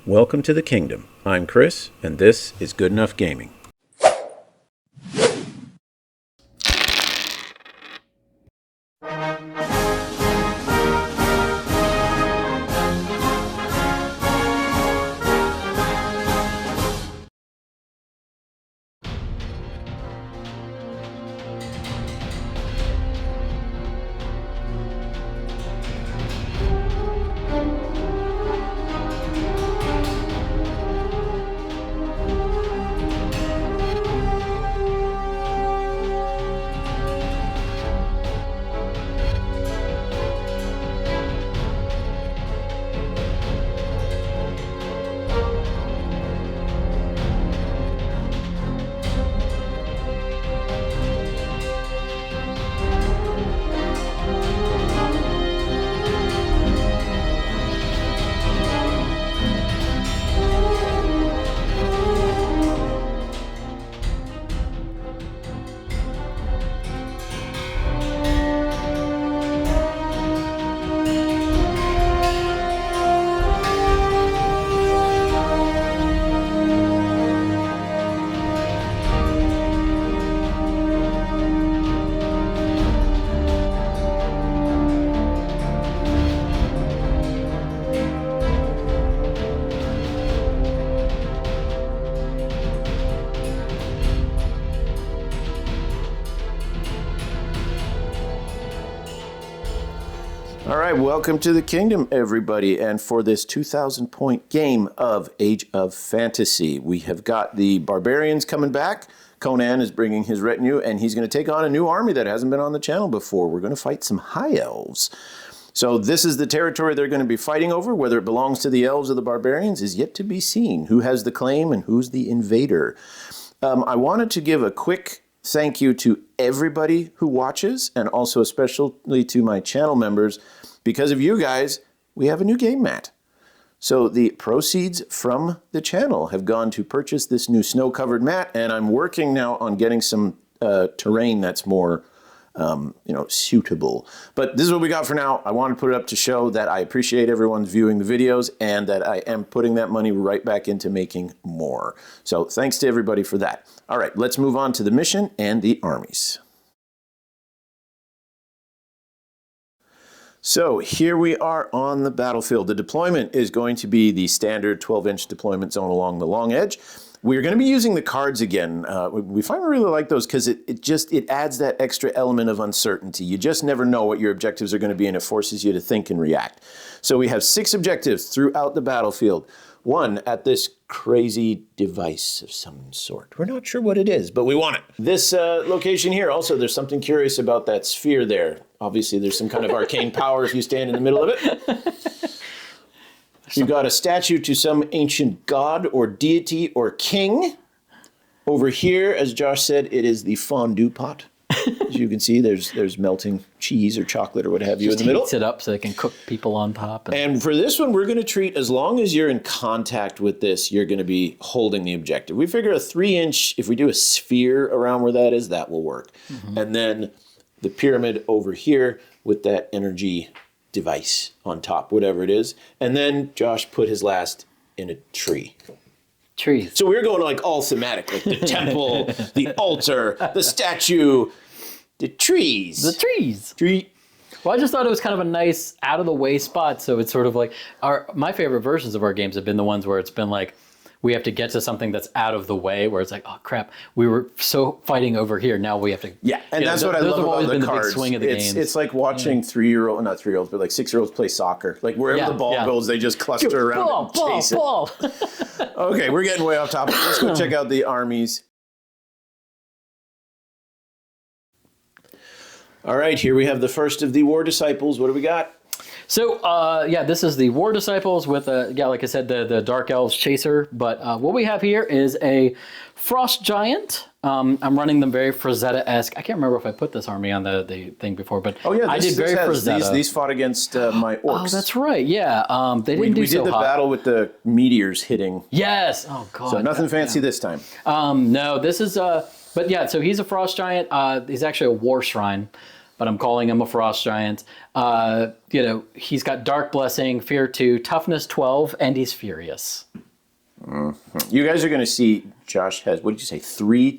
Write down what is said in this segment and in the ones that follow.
Welcome to the kingdom. I'm Chris, and this is Good Enough Gaming. All right, welcome to the kingdom, everybody. And for this 2,000-point game of Age of Fantasy, we have got the barbarians coming back. Conan is bringing his retinue, and he's going to take on a new army that hasn't been on the channel before. We're going to fight some High Elves. So this is the territory they're going to be fighting over. Whether it belongs to the elves or the barbarians is yet to be seen. Who has the claim and who's the invader? I wanted to give a quick thank you to everybody who watches, and also especially to my channel members. Because of you guys, we have a new game mat. So the proceeds from the channel have gone to purchase this new snow-covered mat, and I'm working now on getting some terrain that's more suitable. But this is what we got for now. I want to put it up to show that I appreciate everyone viewing the videos and that I am putting that money right back into making more. So thanks to everybody for that. All right, let's move on to the mission and the armies. So here we are on the battlefield. The deployment is going to be the standard 12-inch deployment zone along the long edge. We're going to be using the cards again. We find we really like those because it adds that extra element of uncertainty. You just never know what your objectives are going to be, and it forces you to think and react. So we have 6 objectives throughout the battlefield. 1 at this crazy device of some sort. We're not sure what it is, but we want it. This location here, also, there's something curious about that sphere there. Obviously, there's some kind of arcane power if you stand in the middle of it. You've got a statue to some ancient god or deity or king. Over here, as Josh said, it is the fondue pot. As you can see, there's melting cheese or chocolate or what have you in the middle. Heats it up so they can cook people on top. And for this one, we're going to treat, as long as you're in contact with this, you're going to be holding the objective. We figure a 3-inch, if we do a sphere around where that is, that will work. Mm-hmm. And then the pyramid over here with that energy device on top, whatever it is. And then Josh put his last in a tree. Trees. So we're going like all thematic, like the temple, the altar, the statue, the trees. The trees. Tree. Well, I just thought it was kind of a nice out-of-the-way spot. So it's sort of like my favorite versions of our games have been the ones where it's been like, we have to get to something that's out of the way, where it's like, oh crap, we were so fighting over here. Now we have to. Yeah, and that's what I love about the cards. Big swing of the games. It's like watching not 3-year-olds, but like 6-year-olds play soccer. Like wherever the ball goes, they just cluster around and chase it. Okay, we're getting way off topic. Let's go check out the armies. All right, here we have the first of the War Disciples. What do we got? So, this is the War Disciples with, like I said, the Dark Elves Chaser. But what we have here is a Frost Giant. I'm running them very Frazetta-esque. I can't remember if I put this army on the thing before, but I did very Frazetta. These fought against my orcs. Oh, that's right, yeah. They didn't do so hot. We did the battle with the meteors hitting. Yes! Oh, God. So nothing fancy this time. No, this is... but yeah, so he's a Frost Giant. He's actually a War Shrine. but I'm calling him a frost giant. You know, he's got dark blessing, fear 2, toughness 12, and he's furious. You guys are going to see Josh has, what did you say, three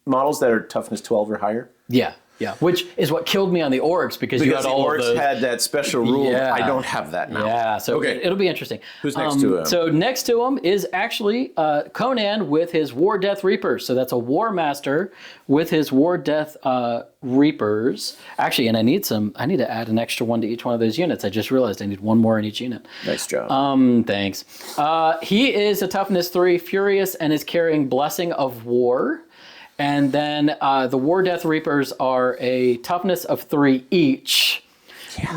models that are toughness 12 or higher? Yeah. Yeah, which is what killed me on the orcs because you had all the of orcs those. had that special rule. Yeah. I don't have that now. Yeah, so okay. It'll be interesting. Who's next to him? So next to him is actually Conan with his War Death Reapers. So that's a War Master with his War Death Reapers. Actually, and I need to add an extra one to each one of those units. I just realized I need one more in each unit. Nice job. Thanks. He is a toughness 3, furious, and is carrying Blessing of War. And then the War Death Reapers are a toughness of 3 each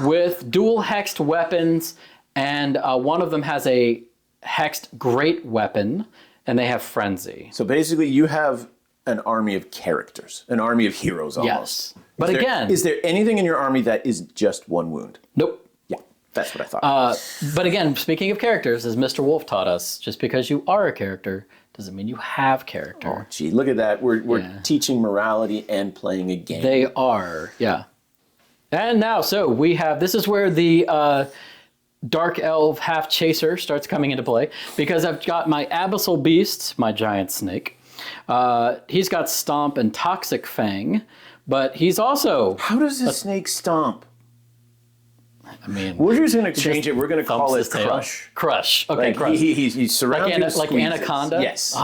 with dual hexed weapons. And one of them has a hexed great weapon, and they have frenzy. So basically you have an army of characters, an army of heroes almost. Yes. But is there anything in your army that is just one wound? Nope. Yeah, that's what I thought. But again, speaking of characters, as Mr. Wolf taught us, just because you are a character doesn't mean you have character. Oh, gee, look at that. We're teaching morality and playing a game. They are, yeah. And now, so we have, this is where the Dark Elf Half Chaser starts coming into play, because I've got my Abyssal Beast, my giant snake. He's got Stomp and Toxic Fang, but he's also... How does a snake stomp? I mean, we're just going to change it. We're going to call it tail. Crush. Crush. Okay, like Crush. He's surrounded like Anaconda? Yes.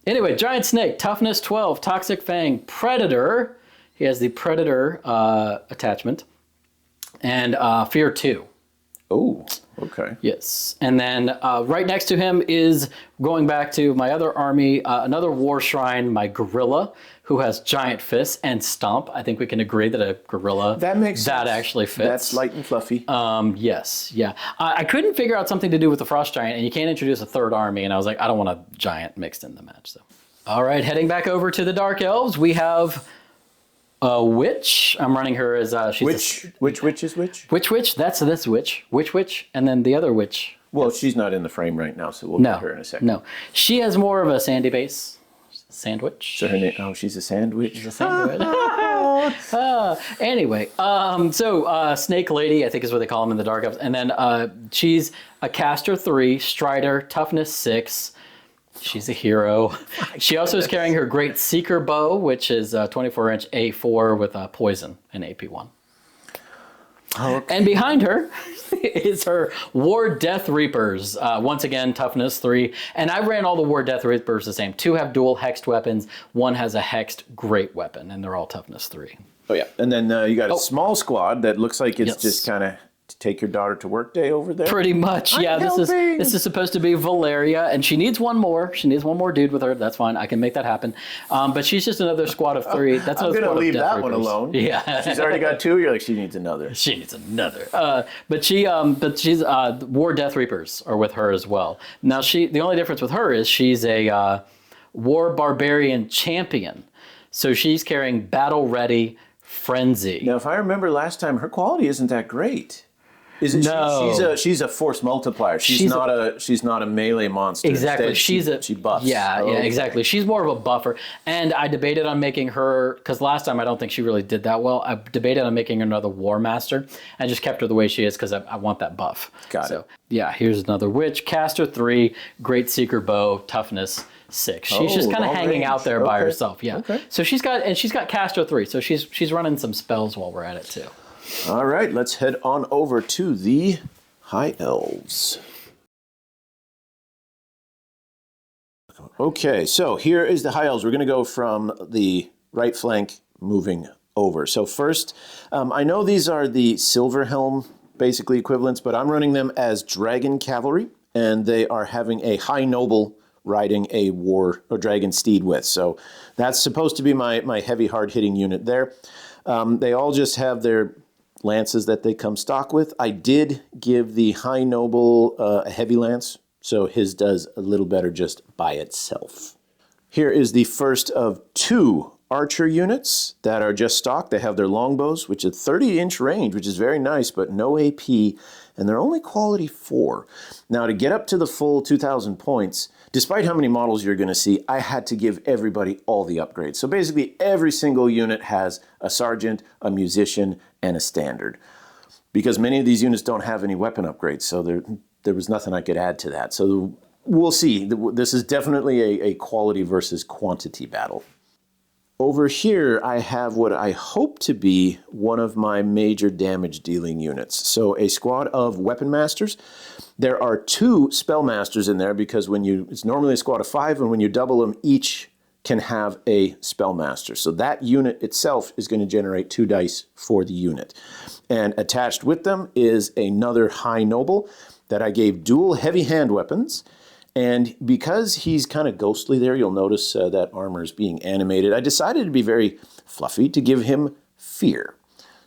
Anyway, giant snake, toughness 12, toxic fang, predator. He has the predator attachment, and fear 2. Oh, okay. Yes. And then right next to him is, going back to my other army, another war shrine, my gorilla, who has giant fists and stomp. I think we can agree that a gorilla that makes sense. Actually fits. That's light and fluffy. Yes, yeah. I couldn't figure out something to do with the frost giant, and you can't introduce a third army, and I was like, I don't want a giant mixed in the match. So, all right, heading back over to the Dark Elves, we have a witch. I'm running her as she's which witch is which? Which witch? That's this witch. Which witch? And then the other witch. Well, she's not in the frame right now, so we'll get her in a second. No, she has more of a sandy base. Sandwich. So her name? Oh, she's a sandwich. She's a sandwich. Anyway, so Snake Lady, I think is what they call them in the Dark Elves, and then she's a caster 3, Strider, toughness 6. She's a hero. She also is carrying her Great Seeker Bow, which is 24-inch A4 with poison and AP1. Okay. And behind her is her War Death Reapers. Once again, toughness 3. And I ran all the War Death Reapers the same. 2 have dual hexed weapons. 1 has a hexed great weapon, and they're all toughness 3. Oh, yeah. And then you got a small squad that looks like it's just kind of to take your daughter to work day over there. Pretty much, yeah. This is supposed to be Valeria, and she needs one more. She needs one more dude with her. That's fine. I can make that happen. But she's just another squad of 3. That's I'm going to leave that Reapers. one alone. Yeah, she's already got 2. You're like, she needs another. She needs another. But she's War Death Reapers are with her as well. Now the only difference with her is she's a War Barbarian champion, so she's carrying Battle Ready Frenzy. Now, if I remember last time, her quality isn't that great. Isn't no. She's a force multiplier. She's not a melee monster. Exactly. Instead, she buffs. Yeah, exactly. She's more of a buffer. And I debated on making her, because last time I don't think she really did that well. I debated on making her another War Master. I just kept her the way she is because I want that buff. Got it. Yeah, here's another witch. Caster 3, Great Seeker Bow, toughness 6. She's just kind of hanging out there by herself. Yeah. Okay. So she's got Caster 3. So she's running some spells while we're at it too. All right, let's head on over to the High Elves. Okay, so here is the High Elves. We're going to go from the right flank moving over. So first, I know these are the Silver Helm basically equivalents, but I'm running them as Dragon Cavalry, and they are having a High Noble riding a dragon steed with. So that's supposed to be my heavy, hard-hitting unit there. They all just have their lances that they come stock with. I did give the High Noble a heavy lance, so his does a little better just by itself. Here is the first of 2 archer units that are just stock. They have their longbows, which is 30-inch range, which is very nice, but no AP, and they're only quality 4. Now, to get up to the full 2,000 points, despite how many models you're going to see, I had to give everybody all the upgrades. So basically, every single unit has a sergeant, a musician, and a standard. Because many of these units don't have any weapon upgrades, so there was nothing I could add to that. So we'll see. This is definitely a quality versus quantity battle. Over here, I have what I hope to be one of my major damage dealing units. So a squad of weapon masters. There are 2 spell masters in there because it's normally a squad of 5, and when you double them, each can have a spell master. So that unit itself is going to generate 2 dice for the unit. And attached with them is another high noble that I gave dual heavy hand weapons. And because he's kind of ghostly there, you'll notice that armor is being animated. I decided to be very fluffy to give him fear.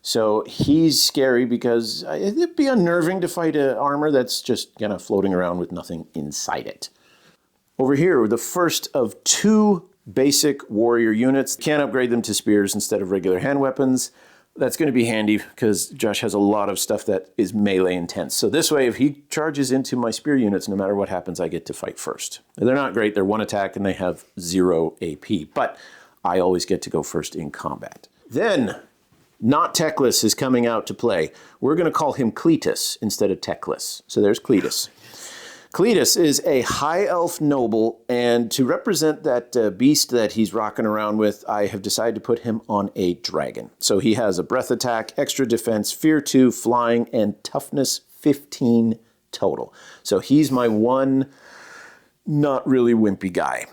So he's scary because it'd be unnerving to fight an armor that's just kind of floating around with nothing inside it. Over here, the first of 2 basic warrior units. Can't upgrade them to spears instead of regular hand weapons. That's going to be handy because Josh has a lot of stuff that is melee intense. So this way, if he charges into my spear units, no matter what happens, I get to fight first. They're not great. They're 1 attack and they have 0 AP. But I always get to go first in combat. Then, not Teclis is coming out to play. We're going to call him Cletus instead of Teclis. So there's Cletus. Cletus is a high elf noble, and to represent that beast that he's rocking around with, I have decided to put him on a dragon. So he has a breath attack, extra defense, fear 2, flying, and toughness 15 total. So he's my one not really wimpy guy.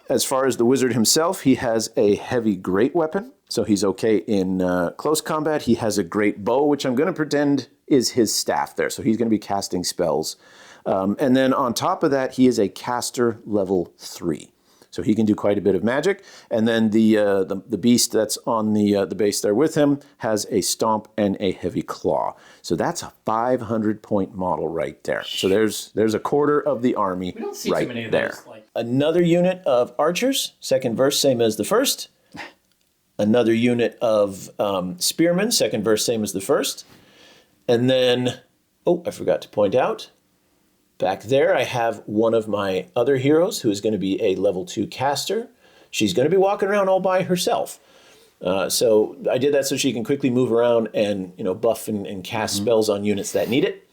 As far as the wizard himself, he has a heavy great weapon, so he's okay in close combat. He has a great bow, which I'm going to pretend is his staff there. So he's going to be casting spells. And then on top of that, he is a caster level 3. So he can do quite a bit of magic. And then the beast that's on the base there with him has a stomp and a heavy claw. So that's a 500-point model right there. So there's a quarter of the army we don't see right too many of there. those, like... Another unit of archers, second verse, same as the first. Another unit of spearmen, second verse, same as the first. And then, I forgot to point out, back there I have one of my other heroes who is going to be a level 2 caster. She's going to be walking around all by herself. So I did that so she can quickly move around and buff and cast spells on units that need it.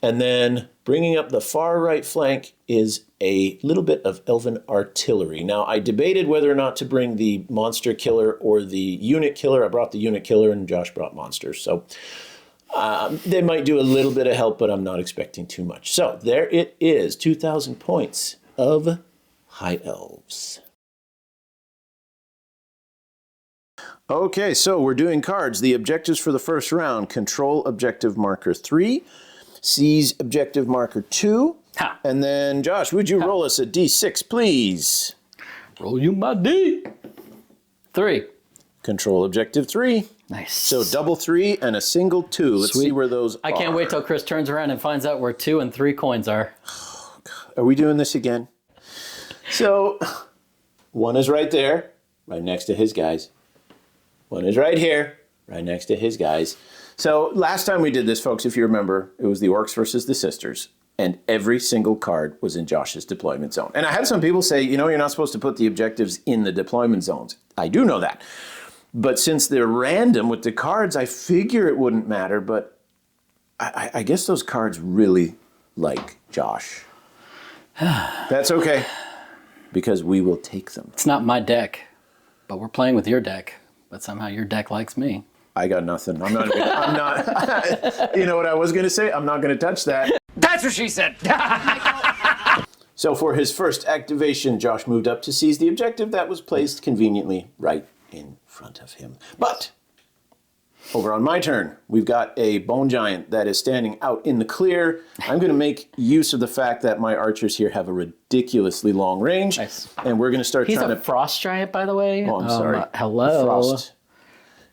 And then bringing up the far right flank is a little bit of elven artillery. Now, I debated whether or not to bring the monster killer or the unit killer. I brought the unit killer and Josh brought monsters. So they might do a little bit of help, but I'm not expecting too much. So there it is, 2,000 points of High Elves. Okay, so we're doing cards. The objectives for the first round: control objective marker 3, seize objective marker 2, and then Josh, would you roll us a D6, please? Roll you my D. 3. Control objective 3. Nice. So double 3 and a single 2. Let's see where those are. I can't wait till Chris turns around and finds out where 2 and 3 coins are. Are we doing this again? So, one is right there, right next to his guys. One is right here, right next to his guys. So, last time we did this, folks, if you remember, it was the orcs versus the sisters, and every single card was in Josh's deployment zone. And I had some people say, you're not supposed to put the objectives in the deployment zones. I do know that. But since they're random with the cards, I figure it wouldn't matter, but I guess those cards really like Josh. That's okay, because we will take them. It's not my deck, but we're playing with your deck. But somehow your deck likes me. I got nothing. I'm not, you know what I was going to say? I'm not going to touch that. That's what she said. So for his first activation, Josh moved up to seize the objective that was placed conveniently right in front of him. But over on my turn, we've got a bone giant that is standing out in the clear. I'm going to make use of the fact that my archers here have a ridiculously long range. Nice. And we're going to start He's trying a frost giant, by the way. Oh, I'm sorry. Hello. Frost.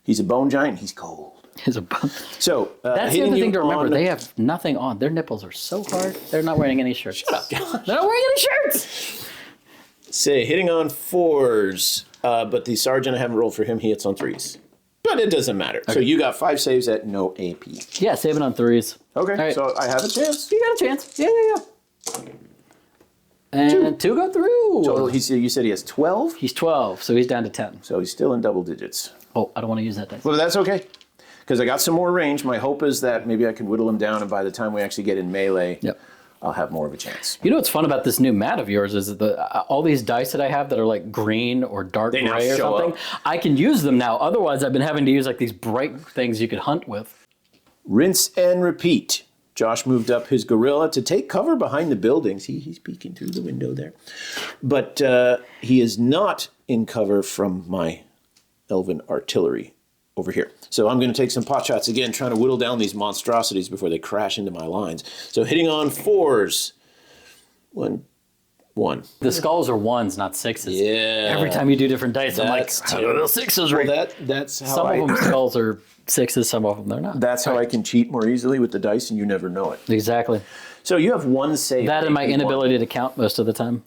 He's a bone giant. He's cold. He's a bone. So that's the other thing to remember. They have nothing on. Their nipples are so hard. They're not wearing any shirts. Shut up. They're not wearing any shirts. Say, hitting on 4s. But the sergeant I haven't rolled for him. He hits on 3s. But it doesn't matter. Okay. So you got 5 saves at no AP. Yeah, saving on 3s. Okay, right. So I have a chance. You got a chance. Yeah. And 2 go through. So you said he has 12? He's 12, so he's down to 10. So he's still in double digits. Oh, I don't want to use that dice. Well, that's okay. Because I got some more range. My hope is that maybe I can whittle him down, and by the time we actually get in melee, I'll have more of a chance. You know what's fun about this new mat of yours is that all these dice that I have that are like green or dark gray or something, I can use them now. Otherwise, I've been having to use like these bright things you could hunt with. Rinse and repeat. Josh moved up his gorilla to take cover behind the building. See, he's peeking through the window there. But he is not in cover from my elven artillery over here. So I'm going to take some pot shots again, trying to whittle down these monstrosities before they crash into my lines. So hitting on 4s. 1. The skulls are 1s, not 6s. Yeah. Every time you do different dice, I'm like, 6s right. Well, that's how some of them skulls are 6s, some of them they're not. That's how I can cheat more easily with the dice, and you never know it. Exactly. So you have 1 save. That and my inability to count most of the time.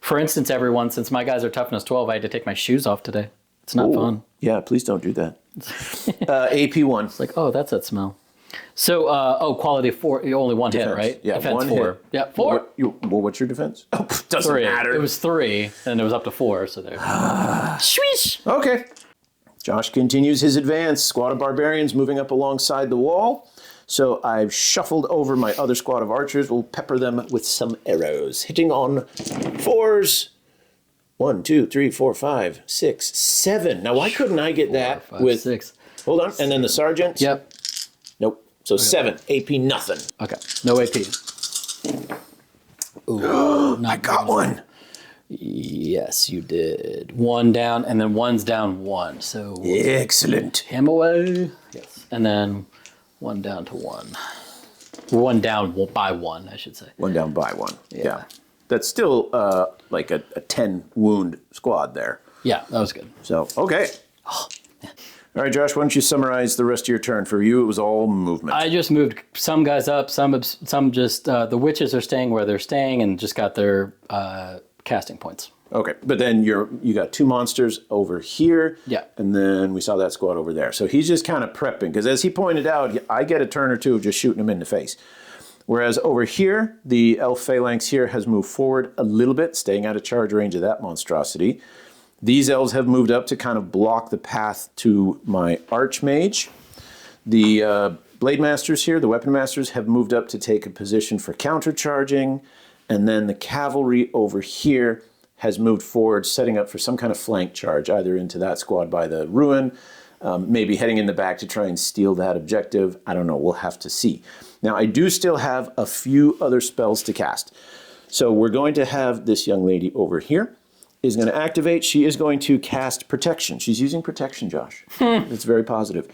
For instance, everyone, since my guys are toughness 12, I had to take my shoes off today. It's not fun. Yeah, please don't do that. AP 1. It's like, oh, that's that smell. So, quality 4, only 1 defense. Hit, right? Yeah, defense 1 4. Hit. Yeah, 4. What's your defense? Oh, doesn't 3. matter. It was 3, and it was up to 4, so there. Swish! Okay. Josh continues his advance. Squad of barbarians moving up alongside the wall. So I've shuffled over my other squad of archers. We'll pepper them with some arrows. Hitting on 4s. 1, 2, 3, 4, 5, 6, 7. Now, why couldn't I get 4, that 5, with 6? Hold on, and then the sergeant. Yep. Nope. So 7. AP nothing. Okay. No AP. Ooh, I got one. Yes, you did. 1 down, and then 1's down 1. So excellent. Him away. Yes. And then 1 down to 1. 1 down by 1, I should say. 1 down by 1. Yeah. That's still like a 10 wound squad there. Yeah, that was good. So, okay. All right, Josh, why don't you summarize the rest of your turn? For you, it was all movement. I just moved some guys up, some just, the witches are staying where they're staying and just got their casting points. Okay, but then you got 2 monsters over here. Yeah. And then we saw that squad over there. So he's just kind of prepping, because as he pointed out, I get a turn or two of just shooting him in the face. Whereas over here, the elf phalanx here has moved forward a little bit, staying out of charge range of that monstrosity. These elves have moved up to kind of block the path to my archmage. The blade masters here, the weapon masters, have moved up to take a position for countercharging. And then the cavalry over here has moved forward, setting up for some kind of flank charge, either into that squad by the ruin, maybe heading in the back to try and steal that objective. I don't know, we'll have to see. Now, I do still have a few other spells to cast. So we're going to have this young lady over here is going to activate. She is going to cast Protection. She's using Protection, Josh. It's very positive.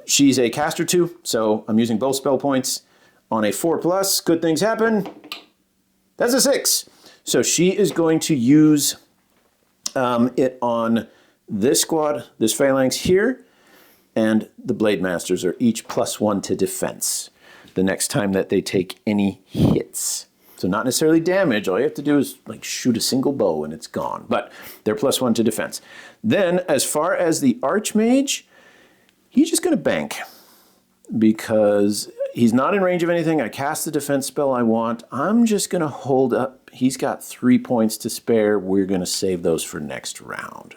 She's a caster 2, so I'm using both spell points. On a 4+, good things happen. That's a 6. So she is going to use it on this squad, this phalanx here, and the blade masters are each +1 to defense the next time that they take any hits. So not necessarily damage. All you have to do is like shoot a single bow and it's gone. But they're +1 to defense. Then as far as the archmage, he's just going to bank because he's not in range of anything. I cast the defense spell I want. I'm just going to hold up. He's got 3 points to spare. We're going to save those for next round.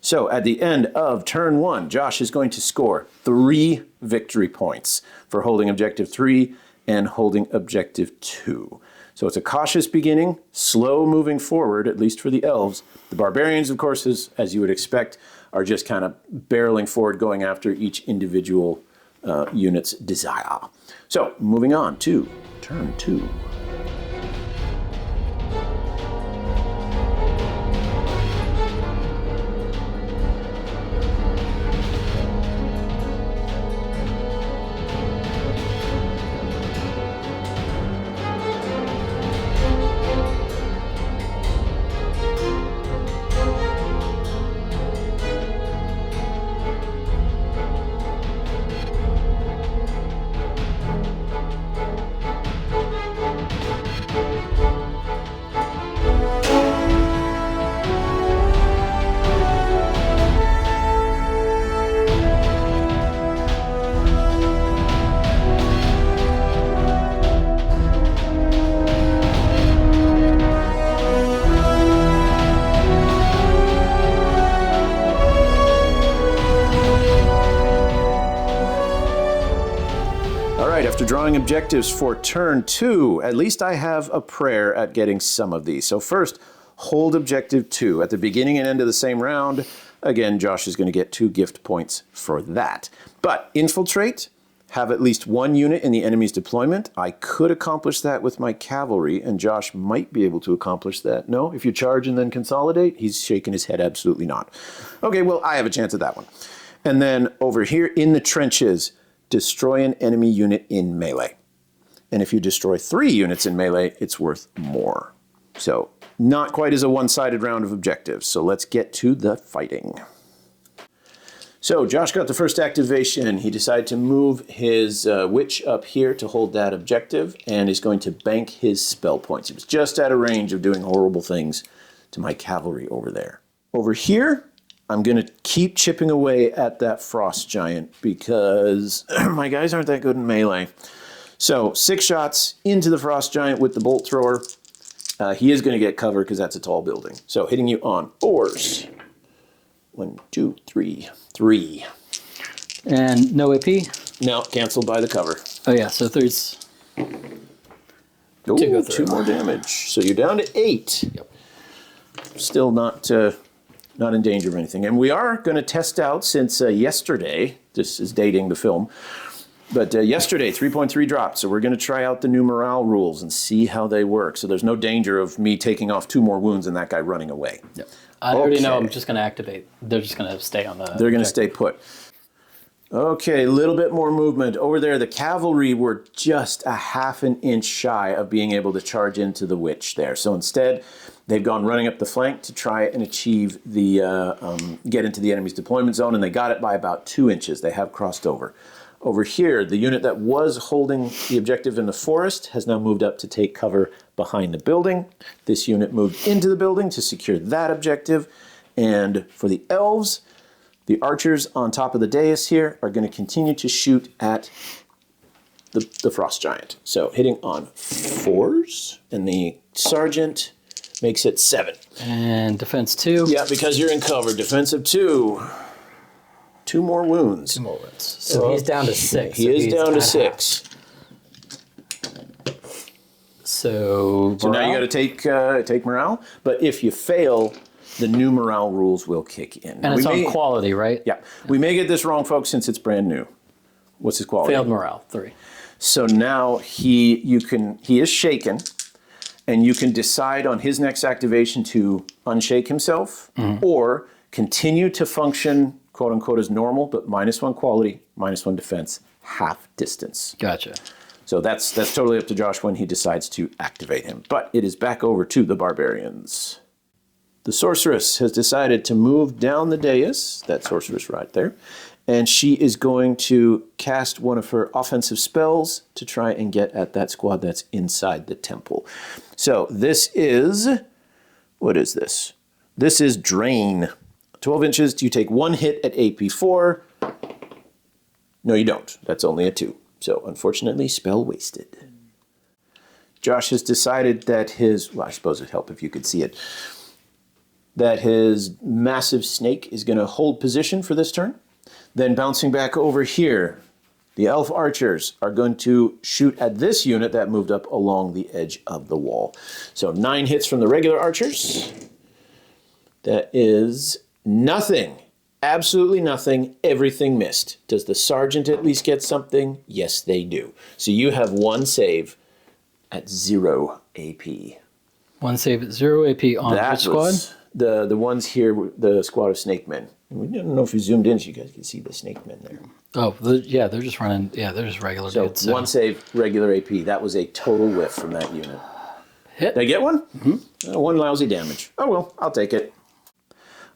So at the end of turn 1, Josh is going to score 3 victory points for holding objective 3 and holding objective 2. So it's a cautious beginning, slow moving forward, at least for the elves. The barbarians, of course, as you would expect, are just kind of barreling forward, going after each individual unit's desire. So moving on to turn 2. objectives for turn 2. At least I have a prayer at getting some of these. So first, hold objective 2. At the beginning and end of the same round, again, Josh is going to get 2 gift points for that. But infiltrate, have at least 1 unit in the enemy's deployment. I could accomplish that with my cavalry, and Josh might be able to accomplish that. No? If you charge and then consolidate? He's shaking his head, absolutely not. Okay, well, I have a chance at that one. And then over here in the trenches, destroy an enemy unit in melee. And if you destroy 3 units in melee, it's worth more. So not quite as a one-sided round of objectives. So let's get to the fighting. So Josh got the first activation. He decided to move his witch up here to hold that objective and is going to bank his spell points. He was just out of range of doing horrible things to my cavalry over there. Over here, I'm going to keep chipping away at that frost giant because my guys aren't that good in melee. So 6 shots into the frost giant with the bolt thrower. He is going to get cover because that's a tall building. So hitting you on 4s. 1, 2, 3, 3. And no AP? No, canceled by the cover. Oh yeah, so 3's. Ooh, 2 more damage. So you're down to 8. Yep. Still Not in danger of anything. And we are going to test out, since yesterday, this is dating the film, but yesterday 3.3 dropped, so we're going to try out the new morale rules and see how they work. So there's no danger of me taking off 2 more wounds and that guy running away. Yep. I already know I'm just going to activate. They're just going to stay on the... They're going to stay put. Okay, a little bit more movement. Over there, the cavalry were just a half an inch shy of being able to charge into the witch there. So instead, they've gone running up the flank to try and achieve the get into the enemy's deployment zone, and they got it by about 2 inches. They have crossed over. Over here, the unit that was holding the objective in the forest has now moved up to take cover behind the building. This unit moved into the building to secure that objective. And for the elves, the archers on top of the dais here are going to continue to shoot at the frost giant. So hitting on 4s, and the sergeant makes it 7. And defense 2. Yeah, because you're in cover. Defensive 2. 2 more wounds. 2 more wounds. So he's down to 6. He is down to 6. So now you got to take morale. But if you fail, the new morale rules will kick in. And it's on quality, right? Yeah. We may get this wrong, folks, since it's brand new. What's his quality? Failed morale, 3. So now he is shaken, and you can decide on his next activation to unshake himself or continue to function, quote unquote, as normal, but -1 quality, -1 defense, half distance. Gotcha. So that's totally up to Josh when he decides to activate him. But it is back over to the barbarians. The sorceress has decided to move down the dais, that sorceress right there, and she is going to cast one of her offensive spells to try and get at that squad that's inside the temple. So this is, what is this? This is Drain. 12 inches, you take 1 hit at AP4. No, you don't. That's only a 2. So unfortunately, spell wasted. Josh has decided that his, well, I suppose it'd help if you could see it, that his massive snake is going to hold position for this turn. Then bouncing back over here, the elf archers are going to shoot at this unit that moved up along the edge of the wall. So 9 hits from the regular archers. That is nothing. Absolutely nothing. Everything missed. Does the sergeant at least get something? Yes, they do. So you have 1 save at 0 AP. 1 save at 0 AP on which squad? The ones here, the squad of snake men. I don't know if you zoomed in so you guys can see the snake men there. Oh, yeah, they're just running. Yeah, they're just regular dudes. So 1 save, regular AP. That was a total whiff from that unit. Hit. Did I get one? Mm-hmm. 1 lousy damage. Oh, well, I'll take it.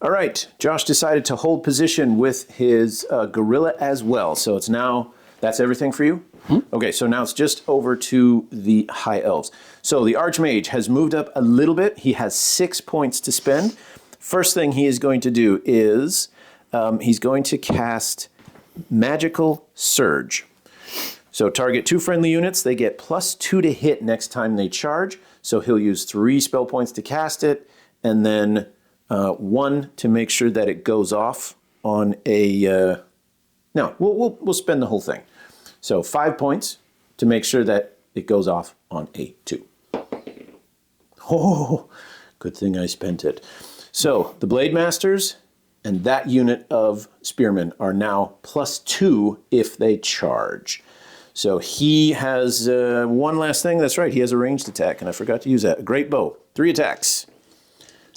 All right, Josh decided to hold position with his gorilla as well. So it's now, that's everything for you? Okay, so now it's just over to the High Elves. So the Archmage has moved up a little bit. He has 6 points to spend. First thing he is going to do is he's going to cast Magical Surge. So target 2 friendly units. They get +2 to hit next time they charge. So he'll use 3 spell points to cast it, and then 1 to make sure that it goes off on a... no, we'll spend the whole thing. So 5 points to make sure that it goes off on a 2. Oh, good thing I spent it. So the Blade Masters and that unit of spearmen are now +2 if they charge. So he has one last thing. That's right, he has a ranged attack, and I forgot to use that. A great bow, 3 attacks.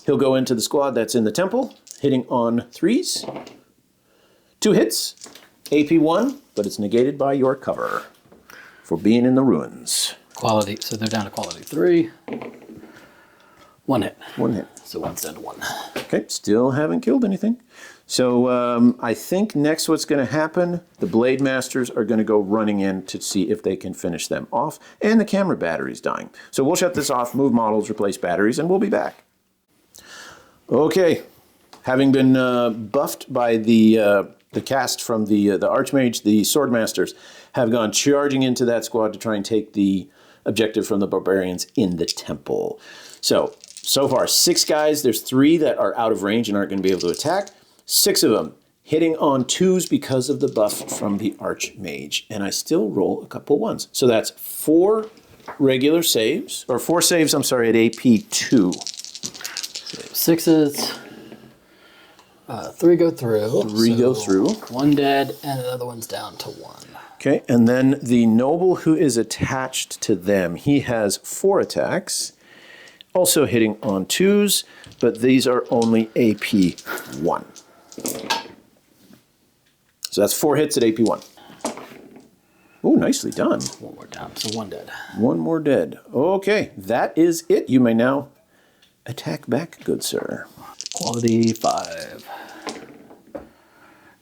He'll go into the squad that's in the temple, hitting on 3s. 2 hits, AP 1, but it's negated by your cover for being in the ruins. Quality, so they're down to quality 3. 1 hit. 1 hit. So 1's down to 1. Okay, still haven't killed anything. So I think next what's going to happen, the Blade Masters are going to go running in to see if they can finish them off, and the camera battery's dying. So we'll shut this off, move models, replace batteries, and we'll be back. Okay, having been buffed by the cast from the Archmage, the Swordmasters have gone charging into that squad to try and take the objective from the Barbarians in the temple. So far, 6 guys. There's 3 that are out of range and aren't going to be able to attack. 6 of them hitting on 2s because of the buff from the Archmage. And I still roll a couple 1s. So that's 4 regular saves, or 4 saves, I'm sorry, at AP 2. 6s. 3 go through. 3 go through. 1 dead, and another one's down to 1. Okay, and then the noble who is attached to them, he has 4 attacks. Also hitting on 2s, but these are only AP 1. So that's 4 hits at AP 1. Oh, nicely done. 1 more down, so 1 dead. 1 more dead. Okay, that is it. You may now attack back, good sir. Quality 5.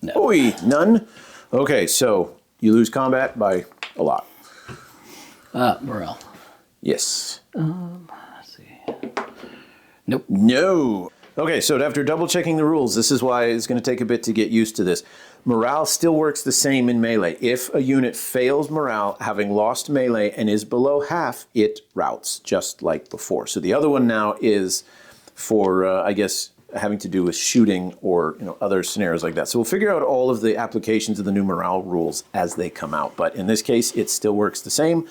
No. Oi, none. Okay, so you lose combat by a lot. Morale. Yes. Let's see. Nope. No. Okay, so after double checking the rules, this is why it's going to take a bit to get used to this. Morale still works the same in melee. If a unit fails morale, having lost melee and is below half, it routs, just like before. So the other one now is for, I guess, having to do with shooting or other scenarios like that. So we'll figure out all of the applications of the new morale rules as they come out. But in this case, it still works the same.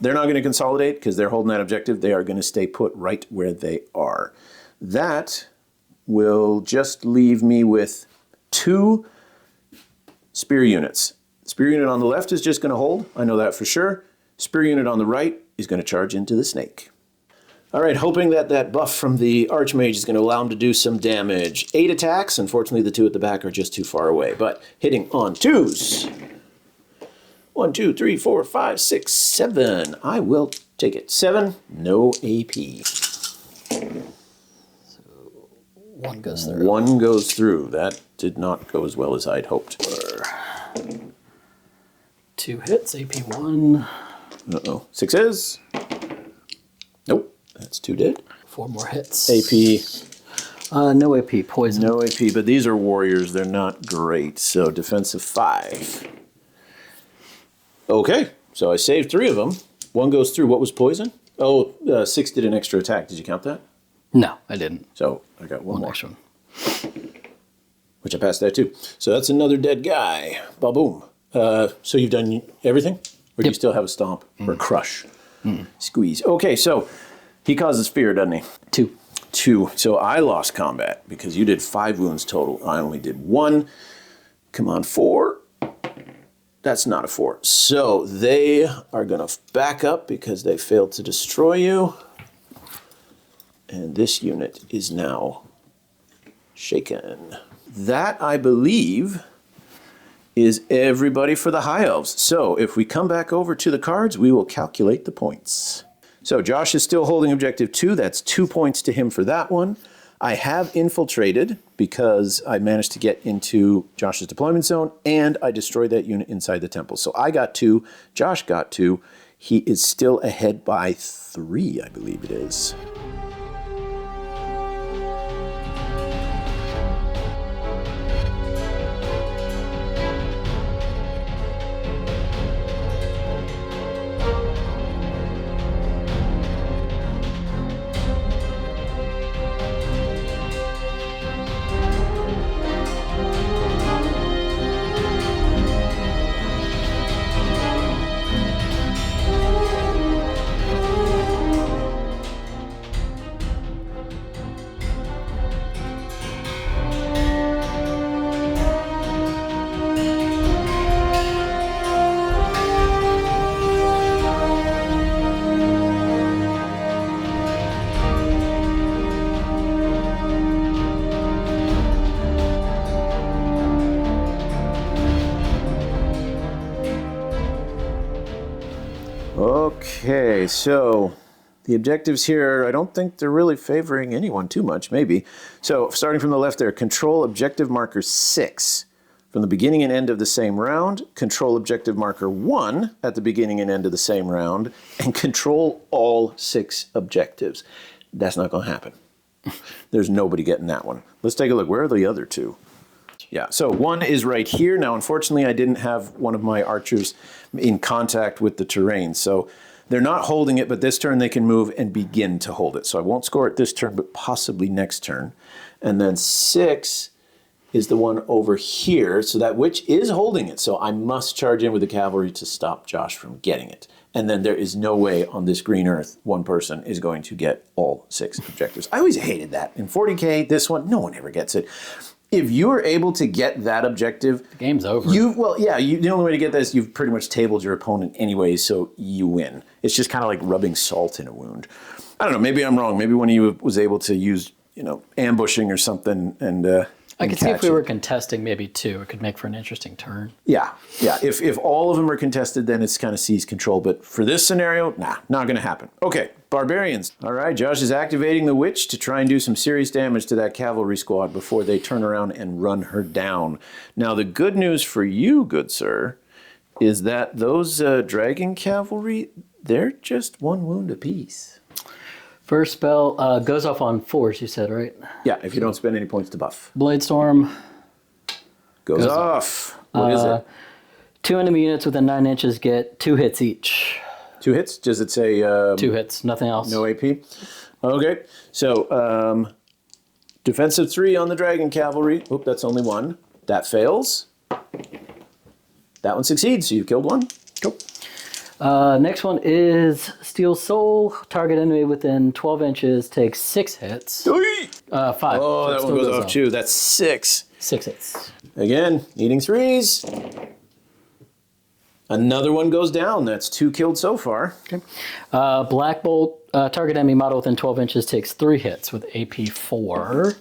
They're not going to consolidate because they're holding that objective. They are going to stay put right where they are. That will just leave me with 2 spear units. Spear unit on the left is just going to hold. I know that for sure. Spear unit on the right is going to charge into the snake. All right, hoping that that buff from the Archmage is going to allow him to do some damage. 8 attacks. Unfortunately, the 2 at the back are just too far away, but hitting on 2s. 1, 2, 3, 4, 5, 6, 7. I will take it. 7, no AP. So 1 goes through. 1 goes through. That did not go as well as I'd hoped. 2 hits, AP 1. Uh-oh. 6 is. Nope. That's 2 dead. 4 more hits. AP. No AP, poison. No AP, but these are warriors. They're not great. So defensive 5. Okay. So I saved 3 of them. 1 goes through. What was poison? Oh, 6 did an extra attack. Did you count that? No, I didn't. So I got 1 more. Extra one. Which I passed that too. So that's another dead guy. Ba-boom. So you've done everything? Or do you still have a stomp or crush? Squeeze. Okay, so he causes fear, doesn't he? 2. 2. So I lost combat because you did 5 wounds total. I only did 1. Come on, 4. That's not a 4. So they are going to back up because they failed to destroy you. And this unit is now shaken. That, I believe, is everybody for the High Elves. So if we come back over to the cards, we will calculate the points. So Josh is still holding objective 2. That's 2 points to him for that one. I have infiltrated because I managed to get into Josh's deployment zone and I destroyed that unit inside the temple. So I got 2, Josh got 2. He is still ahead by 3, I believe it is. Okay, so the objectives here, I don't think they're really favoring anyone too much, maybe. So starting from the left there, control objective marker 6 from the beginning and end of the same round, control objective marker 1 at the beginning and end of the same round, and control all 6 objectives. That's not going to happen. There's nobody getting that one. Let's take a look. Where are the other 2? Yeah, so 1 is right here. Now, unfortunately, I didn't have one of my archers in contact with the terrain, so they're not holding it, but this turn they can move and begin to hold it. So I won't score it this turn, but possibly next turn. And then 6 is the one over here, so that witch is holding it. So I must charge in with the cavalry to stop Josh from getting it. And then there is no way on this green earth one person is going to get all 6 objectives. I always hated that. In 40K, this one, no one ever gets it. If you are able to get that objective, The game's over. the only way to get this, you've pretty much tabled your opponent anyway, so you win. It's just kind of like rubbing salt in a wound. I don't know, maybe I'm wrong. Maybe one of you was able to use, ambushing or something and I could see if we were contesting maybe 2, it could make for an interesting turn. Yeah. If all of them are contested, then it's kind of seize control. But for this scenario, not going to happen. Okay, barbarians. All right, Josh is activating the witch to try and do some serious damage to that cavalry squad before they turn around and run her down. Now, the good news for you, good sir, is that those dragon cavalry, they're just 1 wound apiece. First spell goes off on 4s, you said, right? Yeah, if you don't spend any points to buff. Blade Storm. Goes off. What is it? 2 enemy units within 9 inches get 2 hits each. 2 hits? Does it say... 2 hits, nothing else. No AP? Okay, so defensive 3 on the dragon cavalry. Oop, that's only 1. That fails. That one succeeds, so you killed 1. Cool. Next one is Steel Soul. Target enemy within 12 inches takes 6 hits. 5. Oh, So that one goes off too. That's 6. 6 hits. Again, needing 3s. Another one goes down. That's 2 killed so far. Okay. Black Bolt. Target enemy model within 12 inches takes 3 hits with AP 4.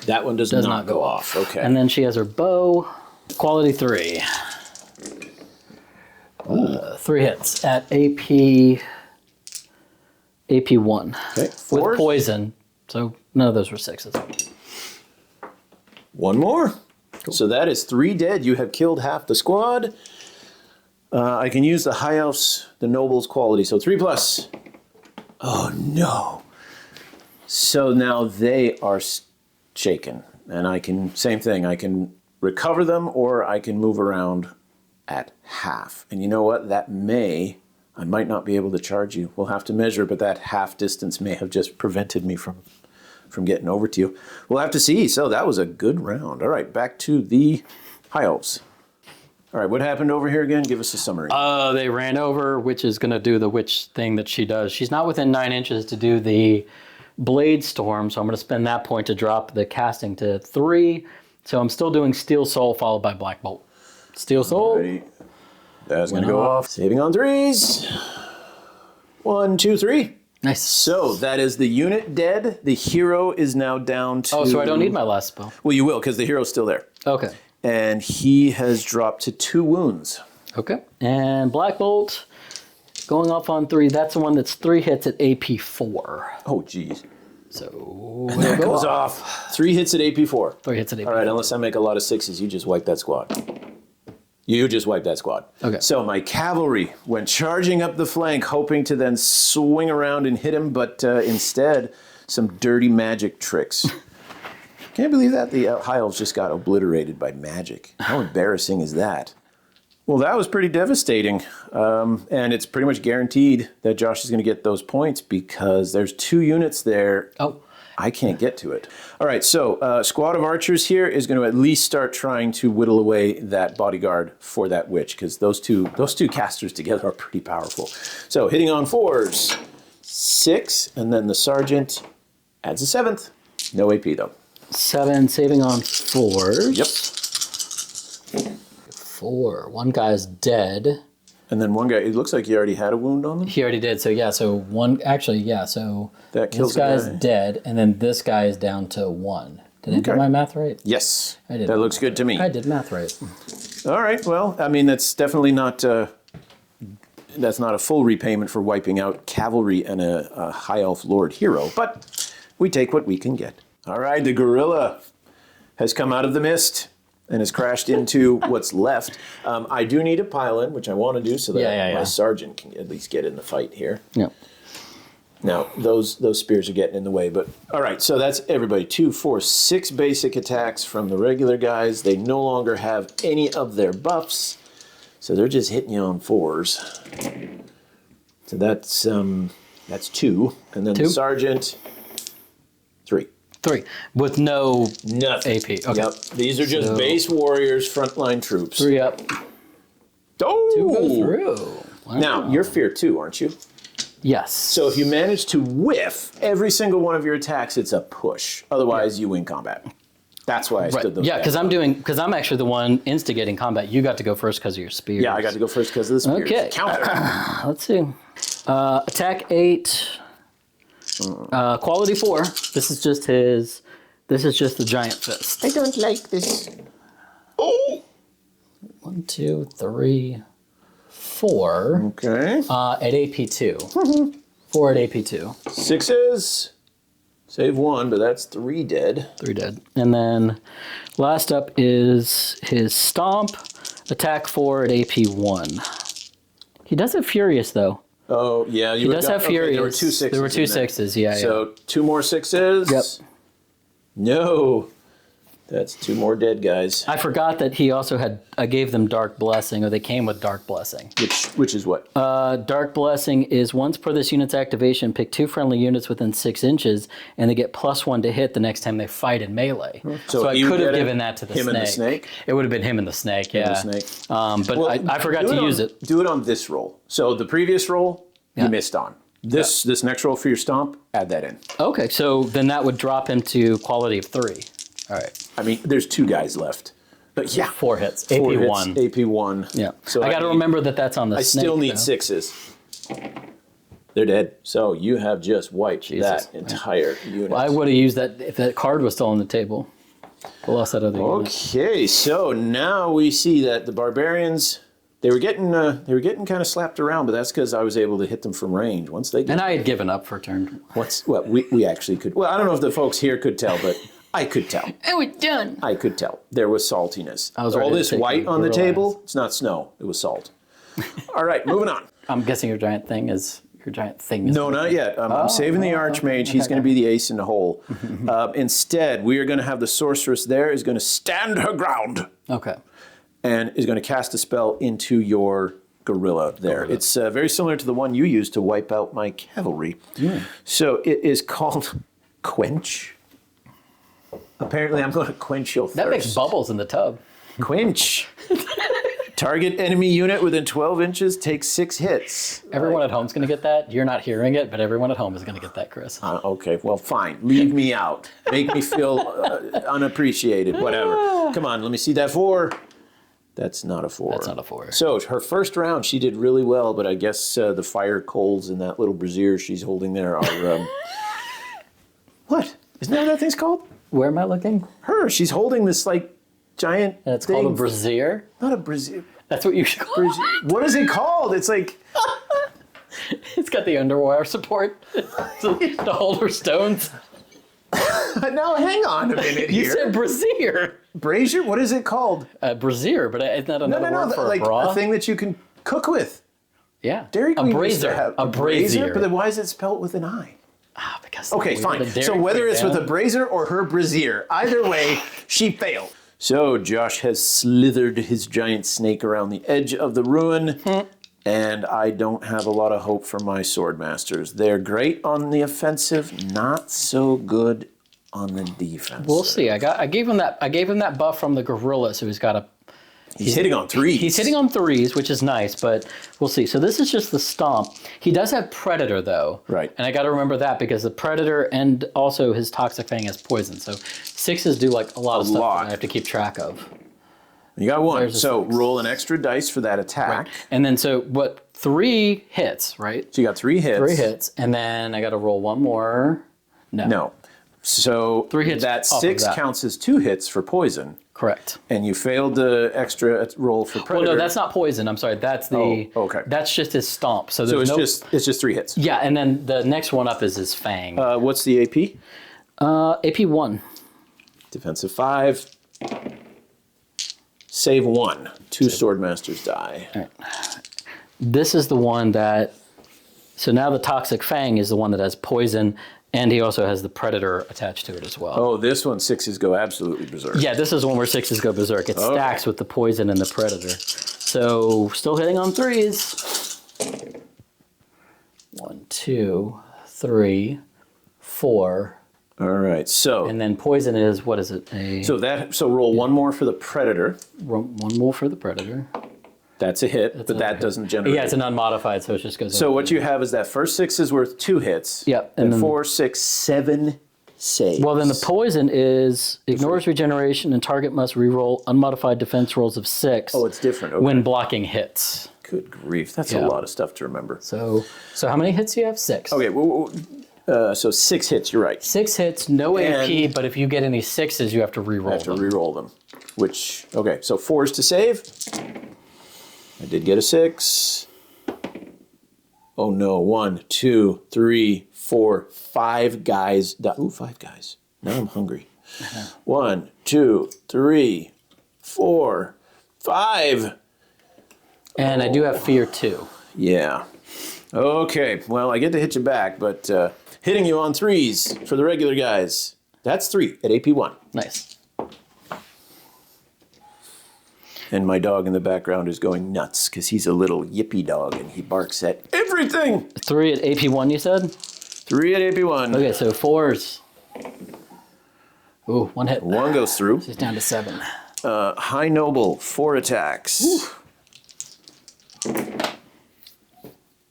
That one does not go off. Okay. And then she has her bow. Quality 3. 3 hits at AP 1. Okay. 4. With poison. So none of those were 6s. 1 more. Cool. So that is 3 dead. You have killed half the squad. I can use the High Elves, the Nobles quality. So 3+. Oh, no. So now they are shaken. And I can, same thing, I can recover them or I can move around at half. And you know what? I might not be able to charge you. We'll have to measure, but that half distance may have just prevented me from getting over to you. We'll have to see. So that was a good round. All right, back to the High Elves. All right, what happened over here again? Give us a summary. They ran over, which is going to do the witch thing that she does. She's not within 9 inches to do the Blade Storm, so I'm going to spend that point to drop the casting to 3. So I'm still doing Steel Soul followed by Black Bolt. Steel Soul. Alrighty. That's going to go off. Saving on 3s. 1, 2, 3. Nice. So that is the unit dead. The hero is now down to... Oh, so I don't need my last spell. Well, you will, because the hero's still there. Okay. And he has dropped to 2 wounds. Okay. And Black Bolt going off on 3. That's the one that's 3 hits at AP 4. Oh, geez. So And that goes off. 3 hits at AP 4. 3 hits at AP 4. All right, unless I make a lot of 6s, you just wipe that squad. You just wipe that squad. Okay. So my cavalry went charging up the flank, hoping to then swing around and hit him, but instead, some dirty magic tricks. Can't believe that the High Elves just got obliterated by magic. How embarrassing is that? Well, that was pretty devastating. And it's pretty much guaranteed that Josh is going to get those points because there's 2 units there. Oh. I can't get to it. All right, so squad of archers here is going to at least start trying to whittle away that bodyguard for that witch because those two casters together are pretty powerful. So hitting on 4s, 6, and then the sergeant adds a 7th. No AP though. 7 saving on 4s. Yep. 4. One guy's dead. And then one guy, it looks like he already had a wound on them. He already did. So yeah, so one actually, yeah, so that kills this guy's guy. dead, and then this guy is down to 1. Did I do my math right? Yes. I did. That looks good to me. I did math right. All right. Well, I mean, that's definitely not that's not a full repayment for wiping out cavalry and a High Elf Lord hero, but we take what we can get. All right, the gorilla has come out of the mist and has crashed into what's left. I do need a pile-in, which I want to do so that my sergeant can at least get in the fight here. Yeah. Now, those spears are getting in the way, but all right, so that's everybody. 2, 4, 6 basic attacks from the regular guys. They no longer have any of their buffs, so they're just hitting you on 4s. So that's 2, and then 2? the sergeant, 3. 3 with no Nothing. AP. Okay. Yep. These are just base warriors, frontline troops. 3 up. Oh! 2 go through. Wow. Now, you're fear 2, aren't you? Yes. So if you manage to whiff every single one of your attacks, it's a push. Otherwise, you win combat. That's why I stood those. Yeah, because I'm actually the one instigating combat. You got to go first because of your spears. Yeah, I got to go first because of the spears. Okay. Counter. Let's see. Attack 8. Quality 4. This is just his. This is just the giant fist. I don't like this. Oh. 1, 2, 3, 4. Okay. At AP 2. 4 at AP 2. 6s. Save 1, but that's 3 dead. 3 dead. And then last up is his stomp. Attack 4 at AP 1. He does have Furious though. Oh, yeah. He does have Furious. There were 2 6s. There were 2 6s, yeah. So 2 more 6s. Yep. No. That's 2 more dead guys. I forgot that he also had, I gave them Dark Blessing, or they came with Dark Blessing. Which is what? Dark Blessing is once per this unit's activation, pick 2 friendly units within 6 inches, and they get +1 to hit the next time they fight in melee. So I could have given that to the snake. Him and the snake? It would have been him and the snake, yeah. Him and the snake. But well, I forgot to use it. Do it on this roll. So the previous roll, you missed on. This next roll for your stomp, add that in. Okay, so then that would drop him to quality of 3. All right. I mean, there's 2 guys left. But yeah. 4 hits. 4 AP hits, 1. AP 1. Yeah. So I got to remember that that's on the snake. I still need though. 6s. They're dead. So you have just wiped that entire unit. Well, I would have used that if that card was still on the table. I lost that other unit. Okay, so now we see that the barbarians, they were getting kind of slapped around, but that's because I was able to hit them from range. Once they get, And I had given up for turn. We actually could. Well, I don't know if the folks here could tell, but I could tell. I was done. I could tell. There was saltiness. Was all this white on the table, it's not snow. It was salt. All right, moving on. I'm guessing your giant thing is... No, not yet. I'm saving the Archmage. He's going to be the ace in the hole. Instead, we are going to have the sorceress there is going to stand her ground. Okay. And is going to cast a spell into your gorilla there. It's very similar to the one you used to wipe out my cavalry. So it is called Quench. Apparently, I'm going to quench your thirst. That makes bubbles in the tub. Quench. Target enemy unit within 12 inches takes 6 hits. Everyone at home is going to get that. You're not hearing it, but everyone at home is going to get that, Chris. Okay, well, fine. Leave me out. Make me feel unappreciated. Whatever. Come on, let me see that 4. That's not a 4. That's not a 4. So her first round, she did really well, but I guess the fire coals in that little brazier she's holding there are... What? Isn't that what that thing's called? Where am I looking? Her. She's holding this, like, giant And it's thing. called a brazier? Not a brazier. That's what you should call it. What is it called? It's like... It's got the underwire support to hold her stones. Now, hang on a minute here. You said brazier. Brazier? What is it called? Brazier, but isn't that another word for like a bra? a thing that you can cook with. Yeah. Dairy Queen a used to brazier. have A brazier. But then why is it spelled with an I? Because Okay, fine. So whether it's with a brazier or her brazier, either way, she failed. So Josh has slithered his giant snake around the edge of the ruin, and I don't have a lot of hope for my swordmasters. They're great on the offensive, not so good on the defense. We'll see. I gave him that buff from the gorilla, so he's got a. He's hitting on 3s. He's hitting on 3s, which is nice, but we'll see. So this is just the stomp. He does have Predator, though. Right. And I got to remember that because the Predator and also his Toxic Fang has poison. So 6s do like a lot of stuff that I have to keep track of. You got 1. There's a So 6. roll an extra dice for that attack. Right. And then 3 hits, right? So you got 3 hits. 3 hits, and then I got to roll 1 more. No. So 3 hits that off of 6 that. counts as 2 hits for poison. Correct. And you failed the extra roll for predator. Well, no, that's not poison. I'm sorry. That's the. Oh, okay. That's just his stomp. So So there's it's just 3 hits. Yeah, and then the next one up is his fang. What's the AP? AP 1. Defensive 5. Save 1. 2 Swordmaster's die. All right. This is the one that. So now the toxic fang is the one that has poison, and he also has the predator attached to it as well. Oh, this one 6s go absolutely berserk. Yeah, this is the one where 6s go berserk. It stacks with the poison and the predator. So still hitting on 3s. 1, 2, 3, 4. All right, so And then poison is, what is it? so roll 1 more for the predator. One more for the predator. That's a hit, but that doesn't generate. Yeah, it's an unmodified, so it just goes. So what you have is that first 6 is worth 2 hits. Yep, And and then- 4, 6, 7 saves. Well, then the poison is ignores regeneration and target must reroll unmodified defense rolls of 6. Oh, it's different. Okay. When blocking hits. Good grief, that's Yeah. a lot of stuff to remember. So how many hits do you have? 6. Okay, so 6 hits. You're right. 6 hits, no AP, And- but if you get any 6s, you have to reroll I have to them. re-roll them. Which so 4s to save. I did get a 6. Oh no! 1, 2, 3, 4, 5 guys. Ooh, 5 guys. Now I'm hungry. 1, 2, 3, 4, 5. And I do have fear 2. Yeah. Okay. Well, I get to hit you back, but hitting you on 3s for the regular guys. That's 3 at AP 1. Nice. And my dog in the background is going nuts because he's a little yippy dog and he barks at everything. 3 at AP 1, you said? 3 at AP 1. Okay, so 4s. Ooh, 1 hit. 1 goes through. He's down to 7. High Noble, 4 attacks.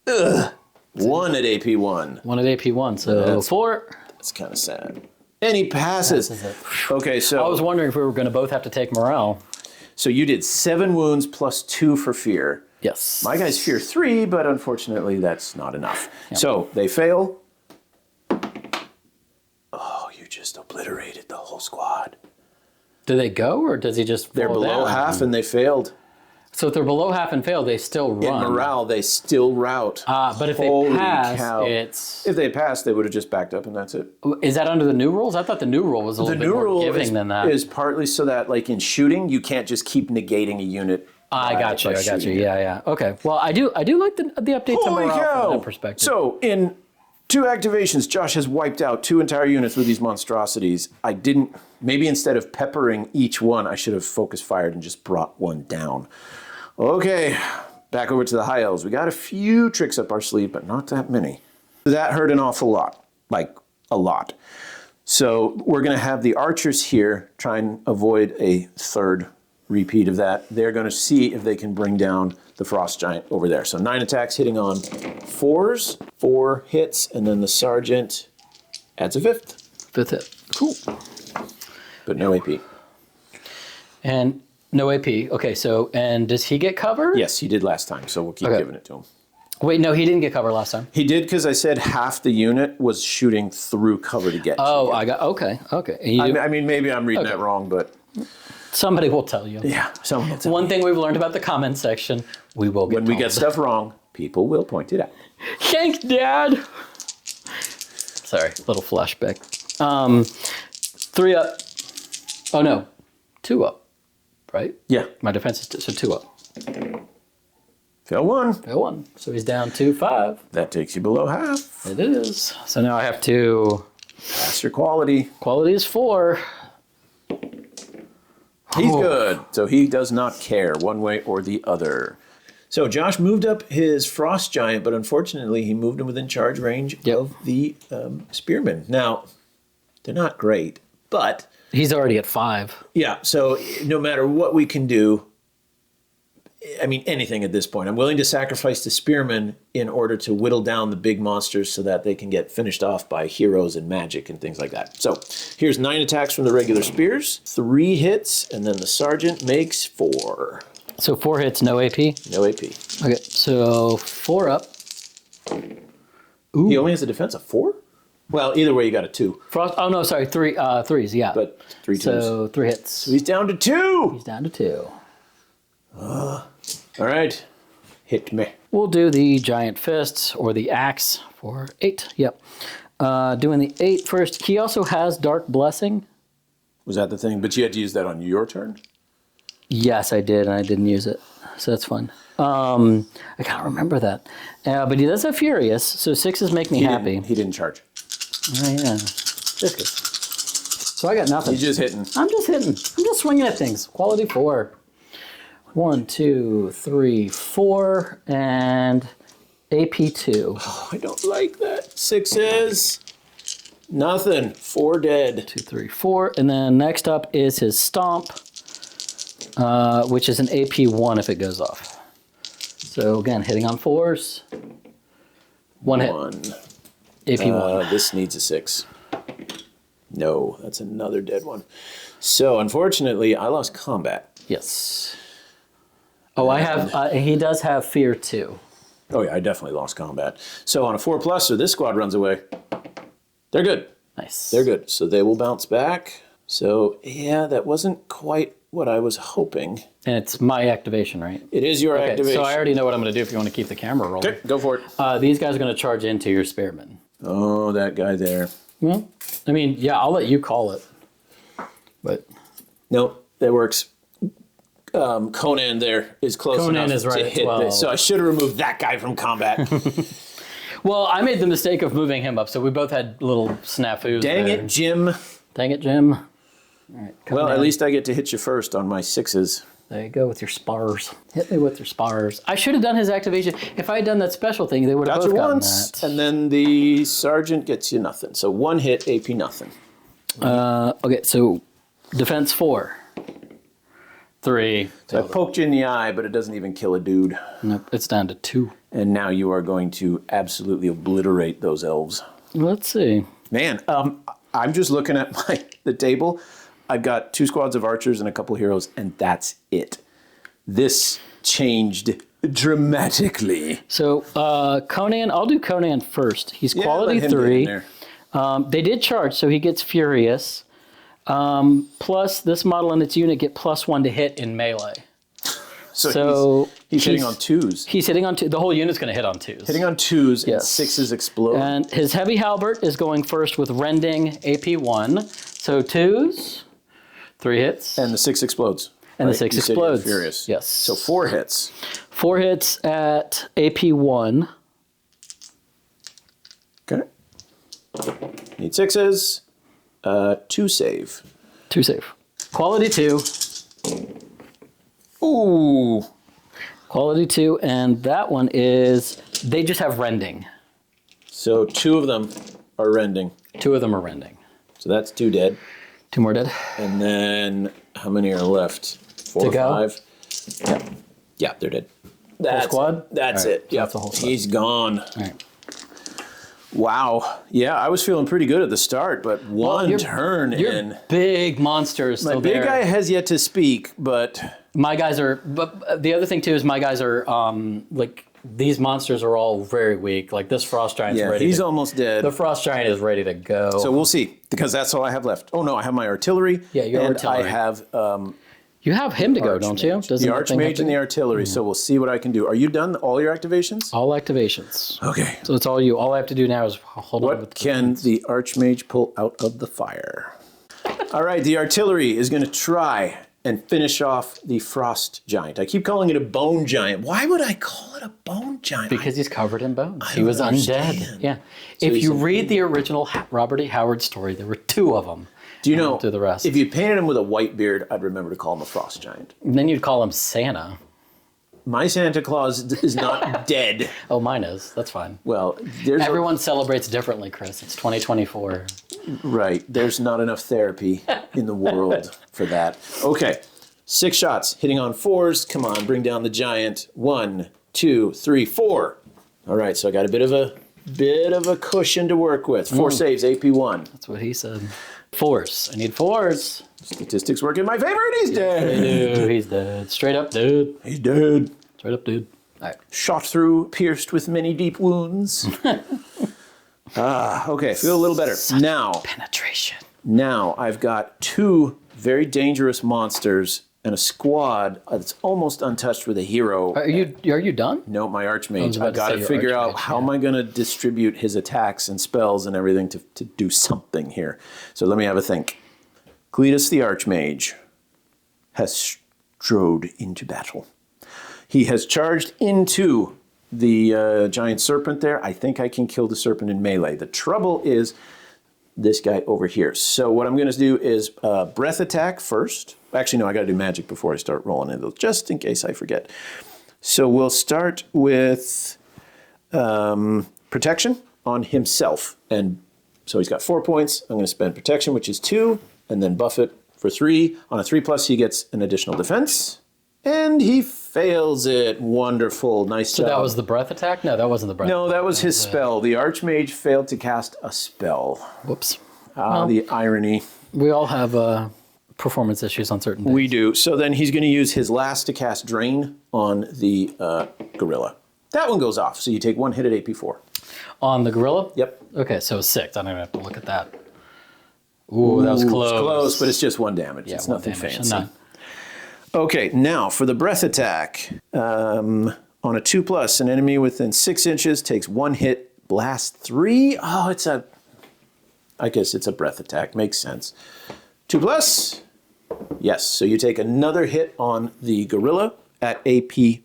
Ugh. 1 at AP 1. 1 at AP 1, so That's- 4. That's kind of sad. And he passes. This is it. Okay, I was so wondering if we were going to both have to take morale. you did 7 wounds plus 2 for fear. Yes. My guys fear 3, but unfortunately that's not enough. So they fail. Oh, you just obliterated the whole squad. Do they go, or does he just They're fall below down? half and they failed. So if they're below half and fail, they still In run. morale, they still rout. But if Holy they pass, cow. it's... If they passed, they would have just backed up and that's it. Is that under the new rules? I thought the new rule was a The little bit new more rule giving than that. is partly so that, like in shooting, you can't just keep negating a unit. I got you. by I got you. shooting it. Yeah. Okay. Well, I do like the update to Holy morale from cow! that perspective. So in 2 activations, Josh has wiped out 2 entire units with these monstrosities. I didn't. Maybe instead of peppering each one, I should have focus fired and just brought one down. Okay, back over to the High Elves. We got a few tricks up our sleeve, but not that many. That hurt an awful lot, like a lot. So we're going to have the archers here try and avoid a 3rd repeat of that. They're going to see if they can bring down the Frost Giant over there. So 9 attacks hitting on 4s, 4 hits, and then the Sergeant adds a 5th, 5th hit. Cool. but no AP. And no AP. Okay, so, and does he get cover? Yes, he did last time, so we'll keep Okay. giving it to him. Wait, no, he didn't get cover last time. He did because I said half the unit was shooting through cover to get Oh, to you. I got, okay. And you, I mean, maybe I'm reading that wrong, but somebody will tell you. yeah, someone will tell me. One thing we've learned about the comment section, we will get When we told. get stuff wrong, people will point it out. Thanks, Dad. Sorry, little flashback. 3 up. Oh no, 2 up. Right? Yeah, My defense is so 2 up. fail 1. Fail 1. So he's down 2-5. That takes you below half. It is. So now I have to. That's your quality. Quality is 4. He's Oh. good, so he does not care one way or the other. So Josh moved up his Frost Giant, but unfortunately he moved him within charge range Yep. of the Spearmen. Now, they're not great, but He's already at 5. yeah, so no matter what we can do, I mean, anything at this point, I'm willing to sacrifice the Spearmen in order to whittle down the big monsters so that they can get finished off by heroes and magic and things like that. So here's 9 attacks from the regular spears, 3 hits, and then the Sergeant makes 4. So 4 hits, no AP. No AP. Okay, so 4 up. He only has a defense of 4? Well, either way, you got a 2. Frost. Oh no, sorry, threes. Yeah. But 3 twos. So 3 hits. So he's down to 2. He's down to 2. All right. Hit me. We'll do the giant fists or the axe for 8. Yep. Doing the 8 first. He also has Dark Blessing. Was that the thing? But you had to use that on your turn? Yes, I did, and I didn't use it. So that's fun. I can't remember that. But he does have Furious, so 6s make me happy. He didn't charge. Oh, yeah. Just good. So I got nothing. He's just hitting. I'm just hitting. I'm just swinging at things. Quality 4. 1, 2, 3, 4, and AP 2. Oh, I don't like that. 6s. Nothing. 4 dead. 2, 3, 4. And then next up is his Stomp, which is an AP 1 if it goes off. So again, hitting on 4s. 1 hit. AP 1. This needs a 6. No, that's another dead one. So unfortunately, I lost combat. Yes. Oh, I have. He does have Fear 2. Oh yeah, I definitely lost combat. So on a 4+, this squad runs away. They're good. Nice. They're good. So they will bounce back. So yeah, that wasn't quite what I was hoping. And it's my activation, right? It is your activation. So I already know what I'm going to do if you want to keep the camera rolling. Okay, go for it. These guys are going to charge into your Spearman. Oh, that guy there. Well, I mean, yeah, I'll let you call it. But no, that works. Conan there is close enough is right to hit this. So I should have removed that guy from combat. Well, I made the mistake of moving him up, so we both had little snafus. Dang it, Jim. Dang it, Jim. All right, well, at least I get to hit you first on my 6s. There you go with your spars. Hit me with your spars. I should have done his activation. If I had done that special thing, they would have Got both you gotten once, that. and then the sergeant gets you nothing. So 1 hit, AP nothing. Okay, so defense 4. 3. So I poked you in the eye, but it doesn't even kill a dude. Nope, it's down to 2. And now you are going to absolutely obliterate those elves. Let's see. Man, I'm just looking at the table. I've got 2 squads of archers and a couple heroes, and that's it. This changed dramatically. So Conan, I'll do Conan first. He's quality let him get in 3. there. They did charge, so he gets Furious. Plus, this model and its unit get +1 to hit in melee. So he's hitting on 2s. He's hitting on 2. The whole unit's going to hit on 2s. Hitting on 2s Yes. and 6s explode. And his heavy halberd is going first with rending AP 1. So 2s, 3 hits. And the 6 explodes. And the right? 6 You said you're explodes. Furious. Yes. So 4 hits. 4 hits at AP 1. Okay. Need 6s. 2 save. 2 save. Quality 2. Ooh. Quality 2, and that one is, they just have rending. So 2 of them are rending. 2 of them are rending. So that's 2 dead. 2 more dead. And then how many are left? 4 To or go? 5? Yeah. Yeah, they're dead. That's squad? That's All right, it. so Yeah, that's the whole squad. he's gone. All right. Wow. Yeah, I was feeling pretty good at the start, but one turn Your in. big monster is still My big there. guy has yet to speak, but My guys are, but the other thing too is my guys are, like, these monsters are all very weak. Like, this Frost Giant's yeah, ready he's to, almost dead. the Frost Giant is ready to go. So we'll see, because that's all I have left. Oh no, I have my artillery. Yeah, your and artillery. I have you have him to go, don't you? the Doesn't that thing have archmage to and the go? artillery. So we'll see what I can do. Are you done? All your activations? All activations. Okay. So it's all you. All I have to do now is hold on with What the can the archmage pull out of the fire? All right, the artillery is going to try and finish off the frost giant. I keep calling it a bone giant. Why would I call it a bone giant? Because he's covered in bones. He don't was understand. undead. Yeah. If you read the original Robert E. Howard story, there were 2 of them. Do you know, do the rest. if you painted him with a white beard, I'd remember to call him a frost giant. And then you'd call him Santa. My Santa Claus is not dead. Oh, mine is. That's fine. Well, there's Everyone celebrates differently, Chris. It's 2024. right. There's not enough therapy in the world for that. Okay, 6 shots, hitting on 4s. Come on, bring down the giant. 1, 2, 3, 4. All right, so I got a bit of a cushion to work with. 4 saves, AP 1. That's what he said. 4s. I need 4s. Statistics work in my favor, and he's dead. Dude, he's dead. Straight up, dude. He's dead. Straight up, dude. All right. Shot through, pierced with many deep wounds. Okay, feel a little better. Now, Penetration. now I've got 2 very dangerous monsters and a squad that's almost untouched with a hero. Are you done? No, my Archmage. about I've to got say to your figure out Archmage, how am I going to distribute his attacks and spells and everything to do something here. So let me have a think. Cletus the Archmage has strode into battle. He has charged into the giant serpent there. I think I can kill the serpent in melee. The trouble is this guy over here. So what I'm going to do is breath attack first. Actually, no, I got to do magic before I start rolling into those, just in case I forget. So we'll start with protection on himself. And so he's got 4 points. I'm going to spend protection, which is 2, and then buff it for 3. On a 3+, he gets an additional defense. And he fails it. Wonderful. Nice job. So that was the breath attack? No, that wasn't the breath. No, that was his spell. The Archmage failed to cast a spell. Whoops. The irony. We all have performance issues on certain days. We do. So then he's going to use his last to cast Drain on the gorilla. That one goes off. So you take 1 hit at AP4. On the gorilla? Yep. Okay, so 6. I don't even have to look at that. Ooh, that was close. It's close, but it's just 1 damage. Yeah, it's one nothing damage. fancy. None. Okay, now for the breath attack. On a 2+, an enemy within 6 inches takes 1 hit, blast 3. Oh, I guess it's a breath attack. Makes sense. 2+. Yes, so you take another hit on the gorilla at AP1.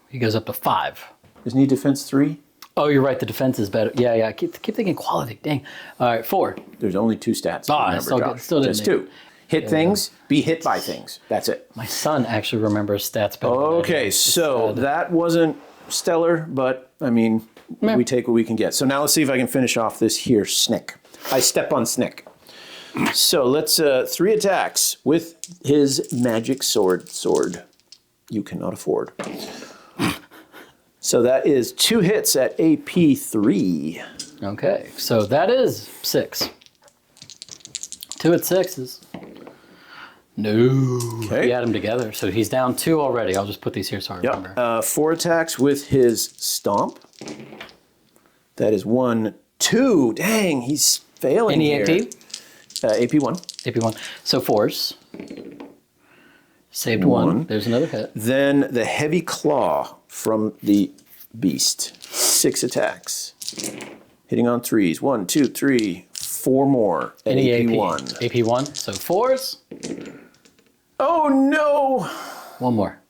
He goes up to 5. Isn't he defense 3? Oh, you're right. The defense is better. Yeah. I keep thinking quality. Dang. All right, 4. There's only 2 stats. Remember, Josh. Still didn't Just 2. Hit things, be hit by things. That's it. My son actually remembers stats better. Okay, so that wasn't stellar, but I mean, we take what we can get. So now let's see if I can finish off this here Snick. I step on Snick. So let's 3 attacks with his magic sword you cannot afford. So that is 2 hits at AP3. Okay, so that is 6. 2 at 6 is... No. Okay. We add them together, so he's down 2 already. I'll just put these here so I remember. 4 attacks with his stomp. That is 1, 2. Dang, he's failing Any here. AP? AP1. AP1. So 4s. Saved 1. There's another hit. Then the heavy claw from the beast. 6 attacks. Hitting on 3s. 1, 2, 3, 4 more at Any AP1. AP1. So 4s. Oh no! 1 more.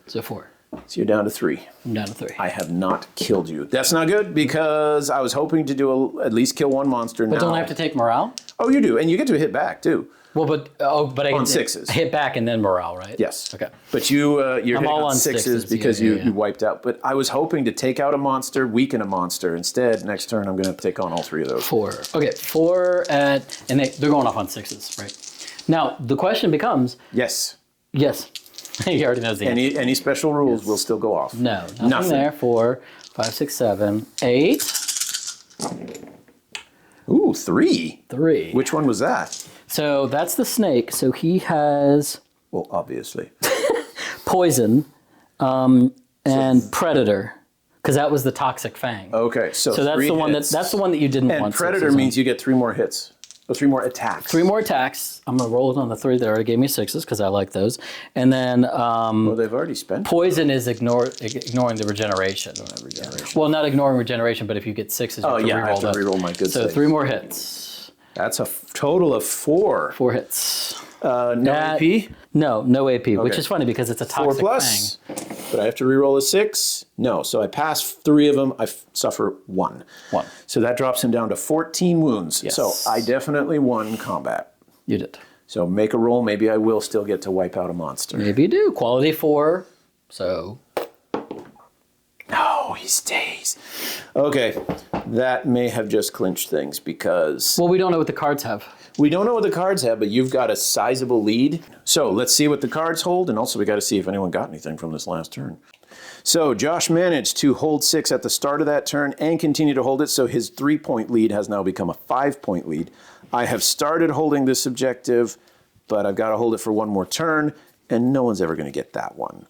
So 4. So you're down to 3. I'm down to 3. I have not killed you. That's not good because I was hoping to do at least kill 1 monster. But now. don't I have to take morale? Oh, you do, and you get to hit back too. Well, but I On can 6s. hit back and then morale, right? Yes. Okay. But you're hitting all on on 6s sixes, because yeah. you wiped out. But I was hoping to take out a monster, weaken a monster. Instead, next turn I'm going to take on all 3 of those. 4. Okay, 4 at, and they're going off on 6s, right? Now the question becomes. Yes. Yes. He already knows the answer. Any special rules will still go off. No, nothing there. 4, 5, 6, 7, 8. Ooh, 3. 3. Which one was that? So that's the snake. So he has Well, obviously. poison and predator, because that was the toxic fang. Okay, so So that's 3 the one hits. that's the one that you didn't And want. predator 6s on. means you get 3 more hits. Or 3 more attacks. 3 more attacks. I'm gonna roll it on the 3 that already gave me 6s because I like those. And then Well, they've already spent poison is ignoring the regeneration. Well, not ignoring regeneration, but if you get 6s, you have to I reroll have to that. reroll my good So save. 3 more hits. That's a total of 4. 4 hits. No That- AP? No AP, which Okay. is funny because it's a 4 toxic plus. fang. But I have to reroll a 6? No, so I pass 3 of them. I suffer 1. 1. So that drops him down to 14 wounds. Yes. So I definitely won combat. You did. So make a roll. Maybe I will still get to wipe out a monster. Maybe you do. Quality 4. So No, he stays. Okay, that may have just clinched things because well, we don't know what the cards have. we don't know what the cards have, but you've got a sizable lead. So let's see what the cards hold, and also we got to see if anyone got anything from this last turn. So Josh managed to hold 6 at the start of that turn and continue to hold it, so his 3-point lead has now become a 5-point lead. I have started holding this objective, but I've got to hold it for 1 more turn, and no one's ever going to get that one.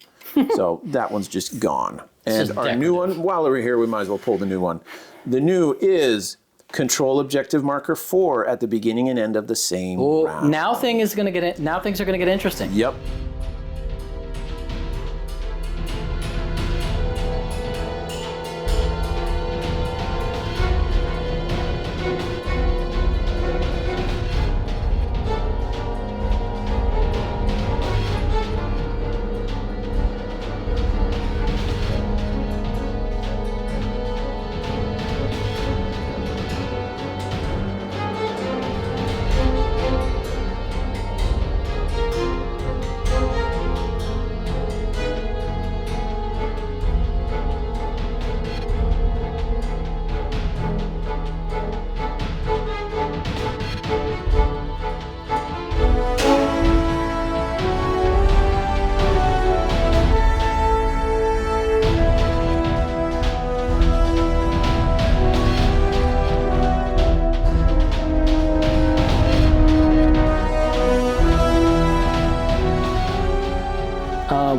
So that one's just gone. And just our new one, while we're here, we might as well pull the new one. The new is Control objective marker 4 at the beginning and end of the same round. Now things are going to get interesting. Yep.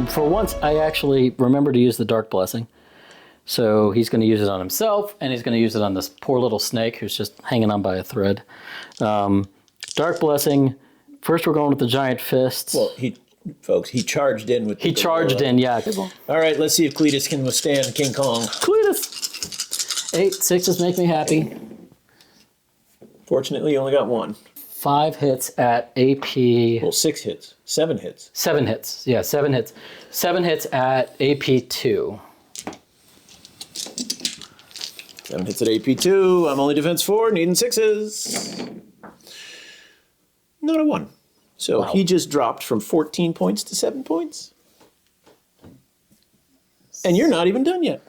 For once, I actually remember to use the Dark Blessing. So he's going to use it on himself, and he's going to use it on this poor little snake who's just hanging on by a thread. Dark Blessing. First, we're going with the Giant Fist. Well, he charged in with the He charged in, yeah. All right, let's see if Cletus can withstand King Kong. Cletus! 8 6s make me happy. Fortunately, you only got 1. 5 hits at AP. Well, 6 hits. 7 hits. 7 hits. Yeah, 7 hits. 7 hits at AP 2. 7 hits at AP 2. I'm only defense 4, needing 6s. Not a 1. So Wow. he just dropped from 14 points to 7 points. And you're not even done yet.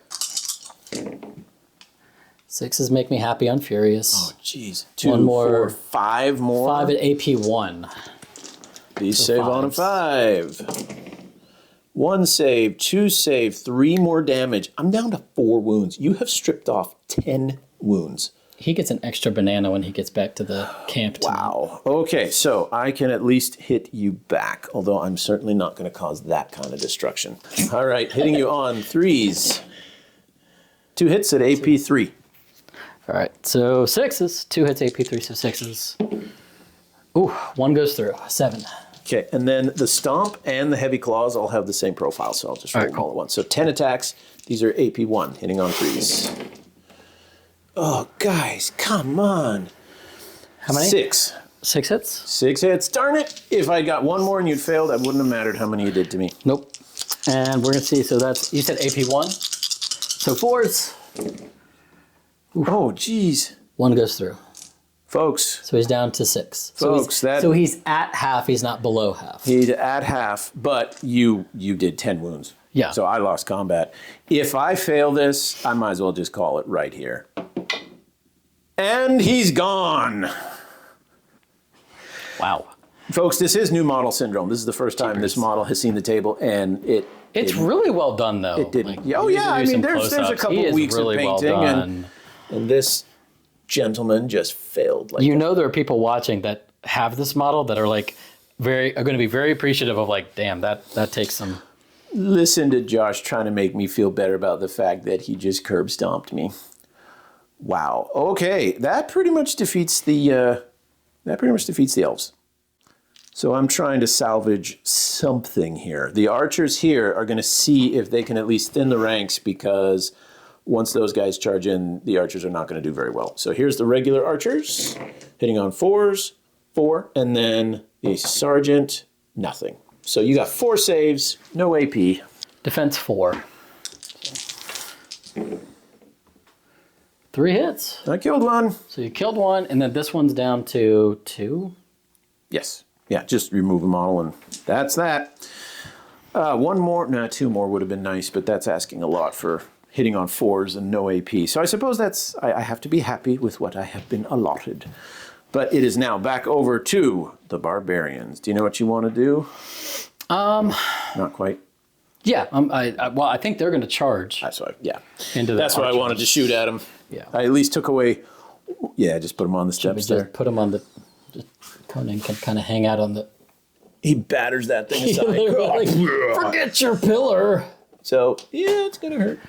6s make me happy on Furious. Oh, jeez. 2 One more. 4, 5 more. 5 at AP 1. These So save on a 5. 1 save, 2 save, 3 more damage. I'm down to 4 wounds. You have stripped off 10 wounds. He gets an extra banana when he gets back to the camp tonight. Wow. Okay, so I can at least hit you back, although I'm certainly not going to cause that kind of destruction. All right, hitting you on 3s. 2 hits at AP 3. All right, so 6s. 2 hits AP 3, so 6s. Ooh, 1 goes through. 7. Okay, and then the Stomp and the Heavy Claws all have the same profile, so I'll just roll them all at once. So 10 attacks. These are AP 1, hitting on 3s. Oh, guys, come on. How many? 6. 6 hits? 6 hits. Darn it! If I got 1 more and you'd failed, that wouldn't have mattered how many you did to me. Nope. And we're going to see, so that's, you said AP 1? So 4s. Oh, geez. 1 goes through. Folks. So he's down to 6. Folks, so he's at half, he's not below half. He's at half, but you did 10 wounds. Yeah. So I lost combat. If I fail this, I might as well just call it right here. And he's gone. Wow. Folks, this is new model syndrome. This is the first time this model has seen the table, and It's really well done, though. it didn't. Like, Oh, yeah, I do mean, some there's a close-ups. couple He is weeks really of well painting, done. and this gentleman just failed. Like You know there are people watching that have this model that are like are going to be very appreciative of like, damn, that takes some. Listen to Josh trying to make me feel better about the fact that he just curb stomped me. Wow. Okay, that pretty much defeats the elves. So I'm trying to salvage something here. The archers here are going to see if they can at least thin the ranks, because once those guys charge in, the archers are not going to do very well. So here's the regular archers hitting on 4s, 4, and then the sergeant, nothing. So you got 4 saves, no AP. Defense 4. 3 hits. I killed 1. So you killed 1, and then this one's down to 2. Yes. Yeah, just remove a model, and that's that. 1 more, 2 more would have been nice, but that's asking a lot for hitting on 4s and no AP. So I suppose I have to be happy with what I have been allotted. But it is now back over to the barbarians. Do you know what you want to do? Not quite. Yeah. I think they're going to charge. That's why. Yeah. Into the That's why I archers. wanted to shoot at them. Yeah. I at least took away. Yeah, just put them on the steps there. Just put them on the. Conan can kind of hang out on the. He batters that thing aside. Like, forget your pillar. So yeah, it's gonna hurt.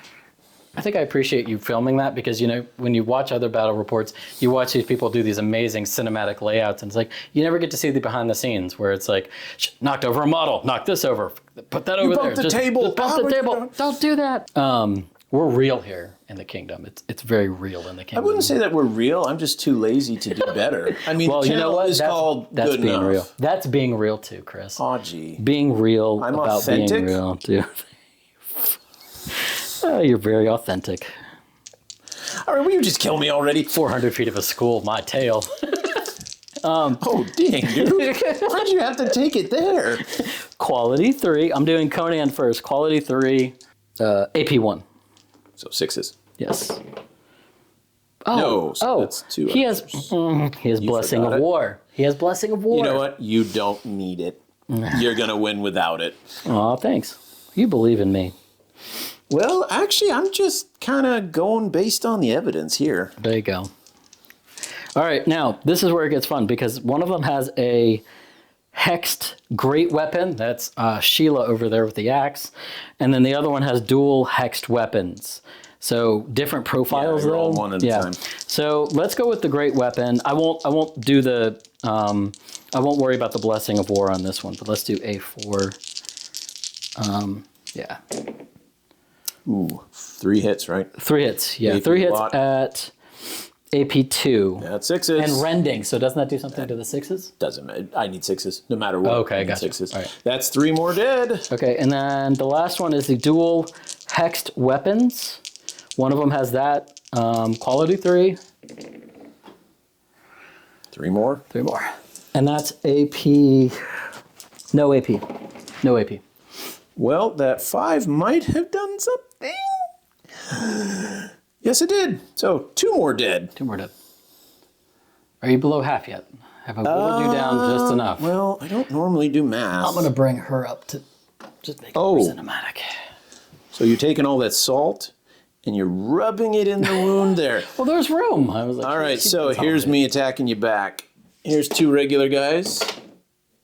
I think I appreciate you filming that because, when you watch other battle reports, you watch these people do these amazing cinematic layouts, and it's like, you never get to see the behind the scenes where it's like, knocked over a model, knock this over, put that over there. Bump the table. Just bump the table. Don't do that. We're real here in the kingdom. It's very real in the kingdom. I wouldn't say that we're real. I'm just too lazy to do better. I mean, well, the you know what? is called that's good being enough. real. That's being real too, Chris. Oh, gee. Being real I'm about authentic. being real too. Oh, you're very authentic. All right, will you just kill me already? 400 feet of a school, my tail. Oh, dang, dude. Why'd you have to take it there? Quality 3. I'm doing Conan first. Quality 3, AP 1. So 6s. Yes. No, so that's 2. He has Blessing forgot of it. War. He has Blessing of War. You know what? You don't need it. You're going to win without it. Aw, thanks. You believe in me. Well, actually, I'm just kind of going based on the evidence here. There you go. All right, now, this is where it gets fun because one of them has a hexed great weapon. That's Sheila over there with the axe. And then the other one has dual hexed weapons. So different profiles, Yeah, though. roll one at a time. So let's go with the great weapon. I won't do the I won't worry about the Blessing of War on this one, but let's do A4. Yeah. Ooh, 3 hits, right? 3 hits. Yeah, AP 3 hits lot. at AP2. That's 6s. And rending, so doesn't that do something to the 6s? Doesn't matter. I need 6s, no matter what. Okay, I need gotcha. 6s. All right. That's 3 more dead. Okay, and then the last one is the dual hexed weapons. One of them has that. Quality 3. 3 more. 3 more. And that's AP. No AP. No AP. Well, that 5 might have done something. Yes, it did. So 2 more dead. 2 more dead. Are you below half yet? Have I whittled you down just enough? Well, I don't normally do math. I'm going to bring her up to just make it Oh. more cinematic. So you're taking all that salt and you're rubbing it in the wound there. Well, there's room. I was like, All right, she so can here's tolerate me attacking you back. Here's 2 regular guys.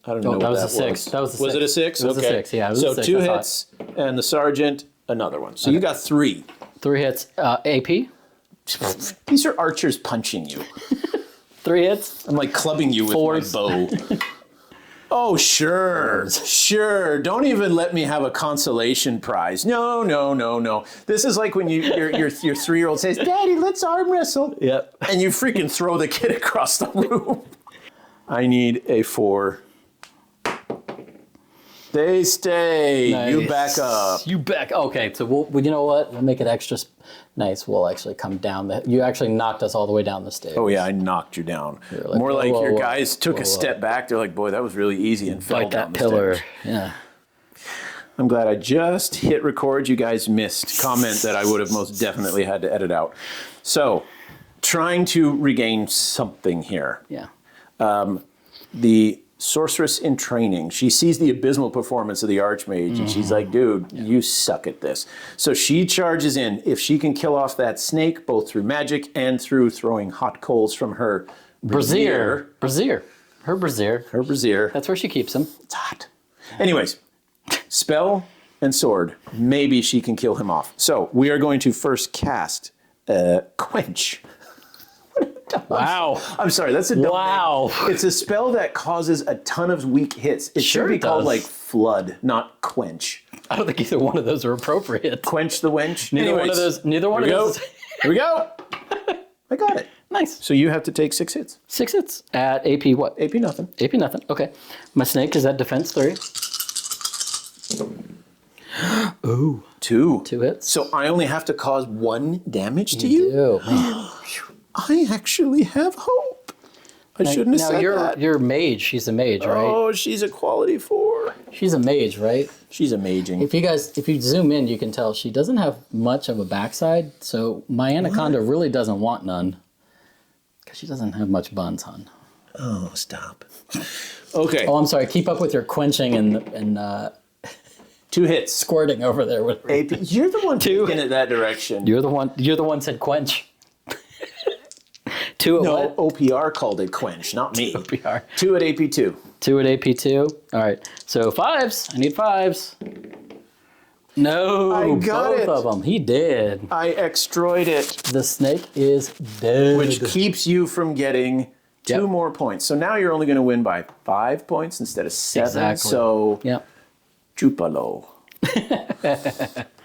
I don't know Oh, what that was that a 6. That was a 6. Was it a 6? It was a Okay. 6, yeah. It was so a 6, 2 I thought. hits and the sergeant, another one. So you got 3. 3 hits. AP. These are archers punching you. 3 hits. I'm like clubbing you with 4s. my bow. Oh, sure. Sure. Don't even let me have a consolation prize. No, no, no, no. This is like when your 3-year-old says, Daddy, let's arm wrestle. Yep. And you freaking throw the kid across the room. I need a 4. They stay. Nice. You back up. You back. Okay, so we'll you know what? We'll make it extra nice. We'll actually come down. You actually knocked us all the way down the stairs. Oh, yeah, I knocked you down. like, More like whoa, your whoa, guys took whoa, a whoa. step back. They're like, boy, that was really easy and fell Bite down that the pillar. stairs. Yeah. I'm glad I just hit record. You guys missed comment that I would have most definitely had to edit out. So, trying to regain something here. Yeah. The sorceress in training, she sees the abysmal performance of the archmage, and she's like, dude, you suck at this. So she charges in. If she can kill off that snake, both through magic and through throwing hot coals from her brazier. Brazier. Her brazier. Her brazier. That's where she keeps him. It's hot. Anyways, spell and sword. Maybe she can kill him off. So we are going to first cast Quench. Wow. I'm sorry, that's a dumb Wow. name. It's a spell that causes a ton of weak hits. It Sure should be it called does. like Flood, not Quench. I don't think either one of those are appropriate. Quench the wench. Neither one of those. Neither one of those. Here we go. I got it. Nice. So you have to take 6 hits. 6 hits at AP what? AP nothing. AP nothing. Okay. My snake is at defense 3. Ooh. 2. 2 hits. So I only have to cause 1 damage to you? Ew, man. I actually have hope. I shouldn't have Now said you're that. you're mage. She's a mage, right? Oh, she's a quality 4. She's a mage, right? She's amazing. If you zoom in, you can tell she doesn't have much of a backside. So my anaconda really doesn't want none, because she doesn't have much buns, hon. Oh, stop. Okay. Oh, I'm sorry. Keep up with your quenching and 2 hits. squirting over there with. AP, you're the one 2. taking it that direction. You're the one. You're the one said quench. 2 at No, what? OPR called it Quench, not me. OPR. 2 at AP2. 2 at AP2. All right. So 5s. I need 5s. No, I got both it. of them. He did. I extroid it, The snake is dead. which keeps you from getting 2 more points. So now you're only going to win by 5 points instead of 7. Exactly. So, Yep. Chupalo.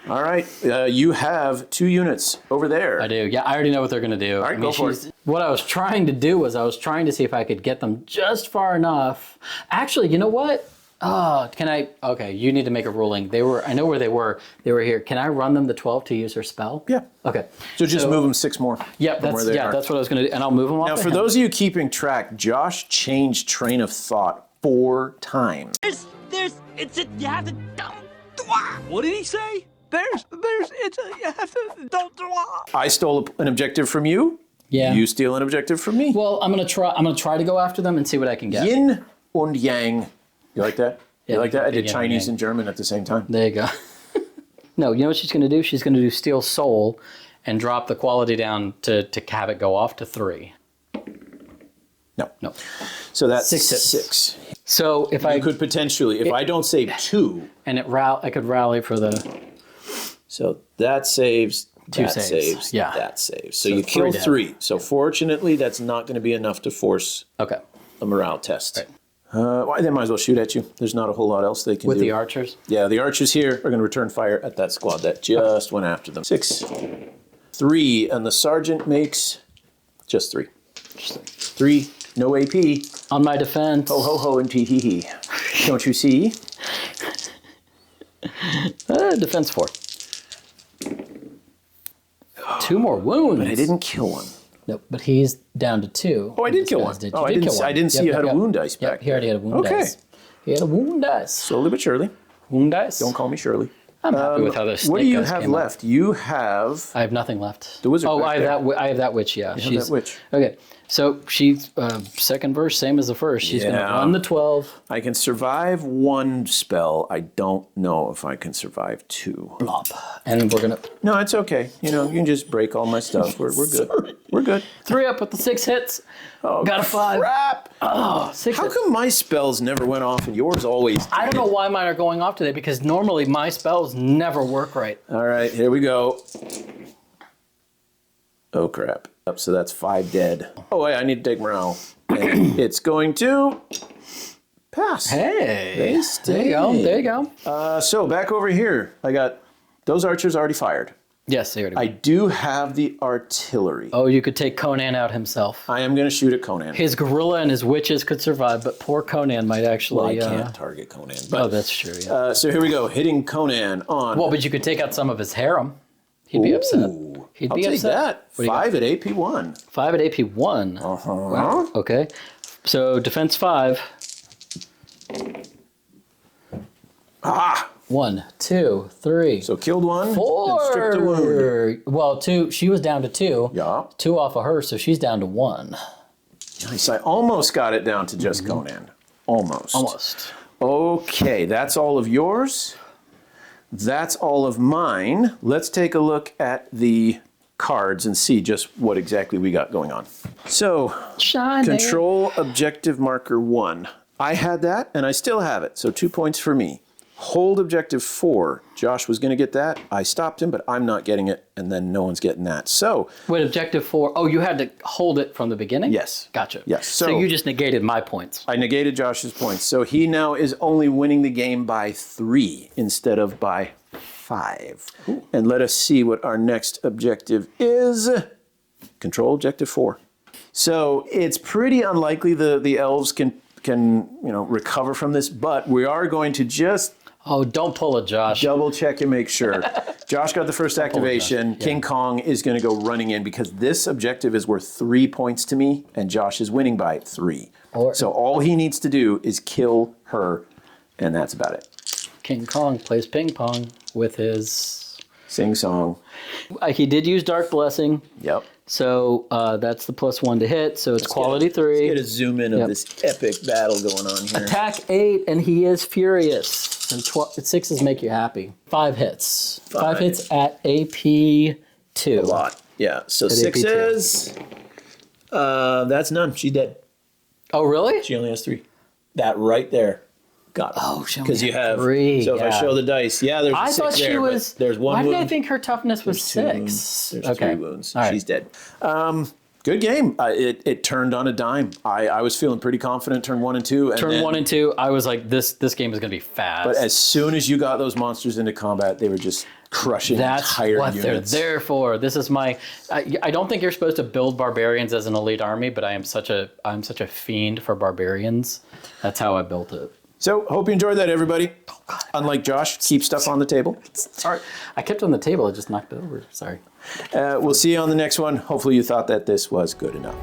All right, you have 2 units over there. I do. Yeah, I already know what they're going to do. All right, go for it. What I was trying to do was I was trying to see if I could get them just far enough. Actually, you know what? Oh, can I? Okay, you need to make a ruling. I know where they were. They were here. Can I run them to 12 to use their spell? Yeah. Okay. So just move them 6 more. Yeah, from where they are. that's what I was going to do. And I'll move them off Now, the for hand. those of you keeping track, Josh changed train of thought 4 times. You have to don't. What did he say? You have to don't. I stole an objective from you. Yeah. You steal an objective from me. Well, I'm gonna try to go after them and see what I can get. Yin und Yang. You like that? Yeah, You like that? I did yin and Chinese yang. and German at the same time. There you go. No, you know what she's going to do? She's going to do Steal Soul and drop the quality down to have it go off to 3. No. No. So that's 6 hits. 6. So if I I could potentially, if I don't save 2, and I could rally for the so that saves, 2 that saves. Yeah. that saves. So you kill 3 dead. 3. So fortunately, that's not going to be enough to force okay a morale test. Right. Well, they might as well shoot at you. There's not a whole lot else they can with do. the archers. Yeah, the archers here are going to return fire at that squad that just went after them. 6, 3, and the sergeant makes just 3. 3, no AP. On my defense. Ho, ho, ho, and tee hee hee. Don't you see? Defense 4. 2 more wounds. But I didn't kill one. Nope, but he's down to 2. Oh, I did kill one. Oh, I didn't see you had a wound dice Yep, back he already had a wound Okay. dice. He had a wound dice. Slowly but surely. Wound dice. Don't call me Shirley. I'm happy with how this. What do snake you dice have came out. left? You have... I have nothing left. The wizard Oh, back I have there. that. I have that witch. Yeah, have that witch. Okay, so she's second verse, same as the first. She's going to Yeah. run the 12. I can survive 1 spell. I don't know if I can survive 2. Blop. And we're going to No, it's okay. You know, you can just break all my stuff. We're good. We're good. 3 up with the 6 hits. Oh, Got a 5. crap. Oh, 6 How hits. come my spells never went off and yours always did? I don't know why mine are going off today because normally my spells never work right. All right, here we go. Oh, crap. So that's 5 dead. Oh, wait, I need to take morale. And it's going to pass. Hey, They there you go. stay. There you go. So back over here, I got those archers already fired. Yes, they already. I do have the artillery. Oh, you could take Conan out himself. I am going to shoot at Conan. His gorilla and his witches could survive, but poor Conan might actually. Well, I can't target Conan. But, Oh, that's true. Yeah. so here we go, hitting Conan on... Well, but you could take out some of his harem. He'd be upset. Ooh, He'd I'll be take upset. that. What do you got? 5 at AP1. 5 at AP1. Uh-huh. Wow. Okay. So defense 5. Ah! 1, 2, 3, So killed 1 and 4. stripped a wound. Well, 2. She was down to 2. Yeah. 2 off of her, so she's down to 1. Nice. I almost got it down to just Conan. Almost. Almost. Okay, that's all of yours. That's all of mine. Let's take a look at the cards and see just what exactly we got going on. So, Shine. control objective marker 1. I had that and I still have it, so 2 points for me. Hold objective 4. Josh was going to get that. I stopped him, but I'm not getting it, and then no one's getting that. So, Wait, objective 4. Oh, you had to hold it from the beginning? yes. Gotcha. Yes. So you just negated my points. I negated Josh's points. So he now is only winning the game by 3 instead of by 5. Ooh. And let us see what our next objective is. Control objective 4. So it's pretty unlikely the elves can recover from this, but we are going to just Oh, don't pull it, Josh. double check and make sure. Josh got the first activation. Yeah. King Kong is going to go running in because this objective is worth 3 points to me, and Josh is winning by 3. So all he needs to do is kill her, and that's about it. King Kong plays ping pong with his... Sing song. He did use Dark Blessing, Yep. so that's the +1 to hit, so it's quality 3. Get a zoom in of this epic battle going on here. Attack 8, and he is furious. And 6s make you happy. 5 hits. 5 hits at AP2. A lot. Yeah. So At 6s. That's none. She's dead. Oh, really? She only has 3. That right there. Got it. Oh, she only Because you had have 3. So if I show the dice, there's a I 6 thought she there, but was. there's 1 Why wound. did I think her toughness was 6? 2 wounds. There's okay. 3 wounds. All right. She's dead. Good game. It turned on a dime. I was feeling pretty confident turn 1 and 2. And Turn then, 1 and 2, I was like, this game is going to be fast. But as soon as you got those monsters into combat, they were just crushing entire That's what units. they're there for. This is my. I don't think you're supposed to build barbarians as an elite army, but I'm such a fiend for barbarians. That's how I built it. So hope you enjoyed that, everybody. Oh, God. Unlike Josh, keep stuff on the table. Sorry, I kept it on the table. I just knocked it over. Sorry. We'll see you on the next one. Hopefully you thought that this was good enough.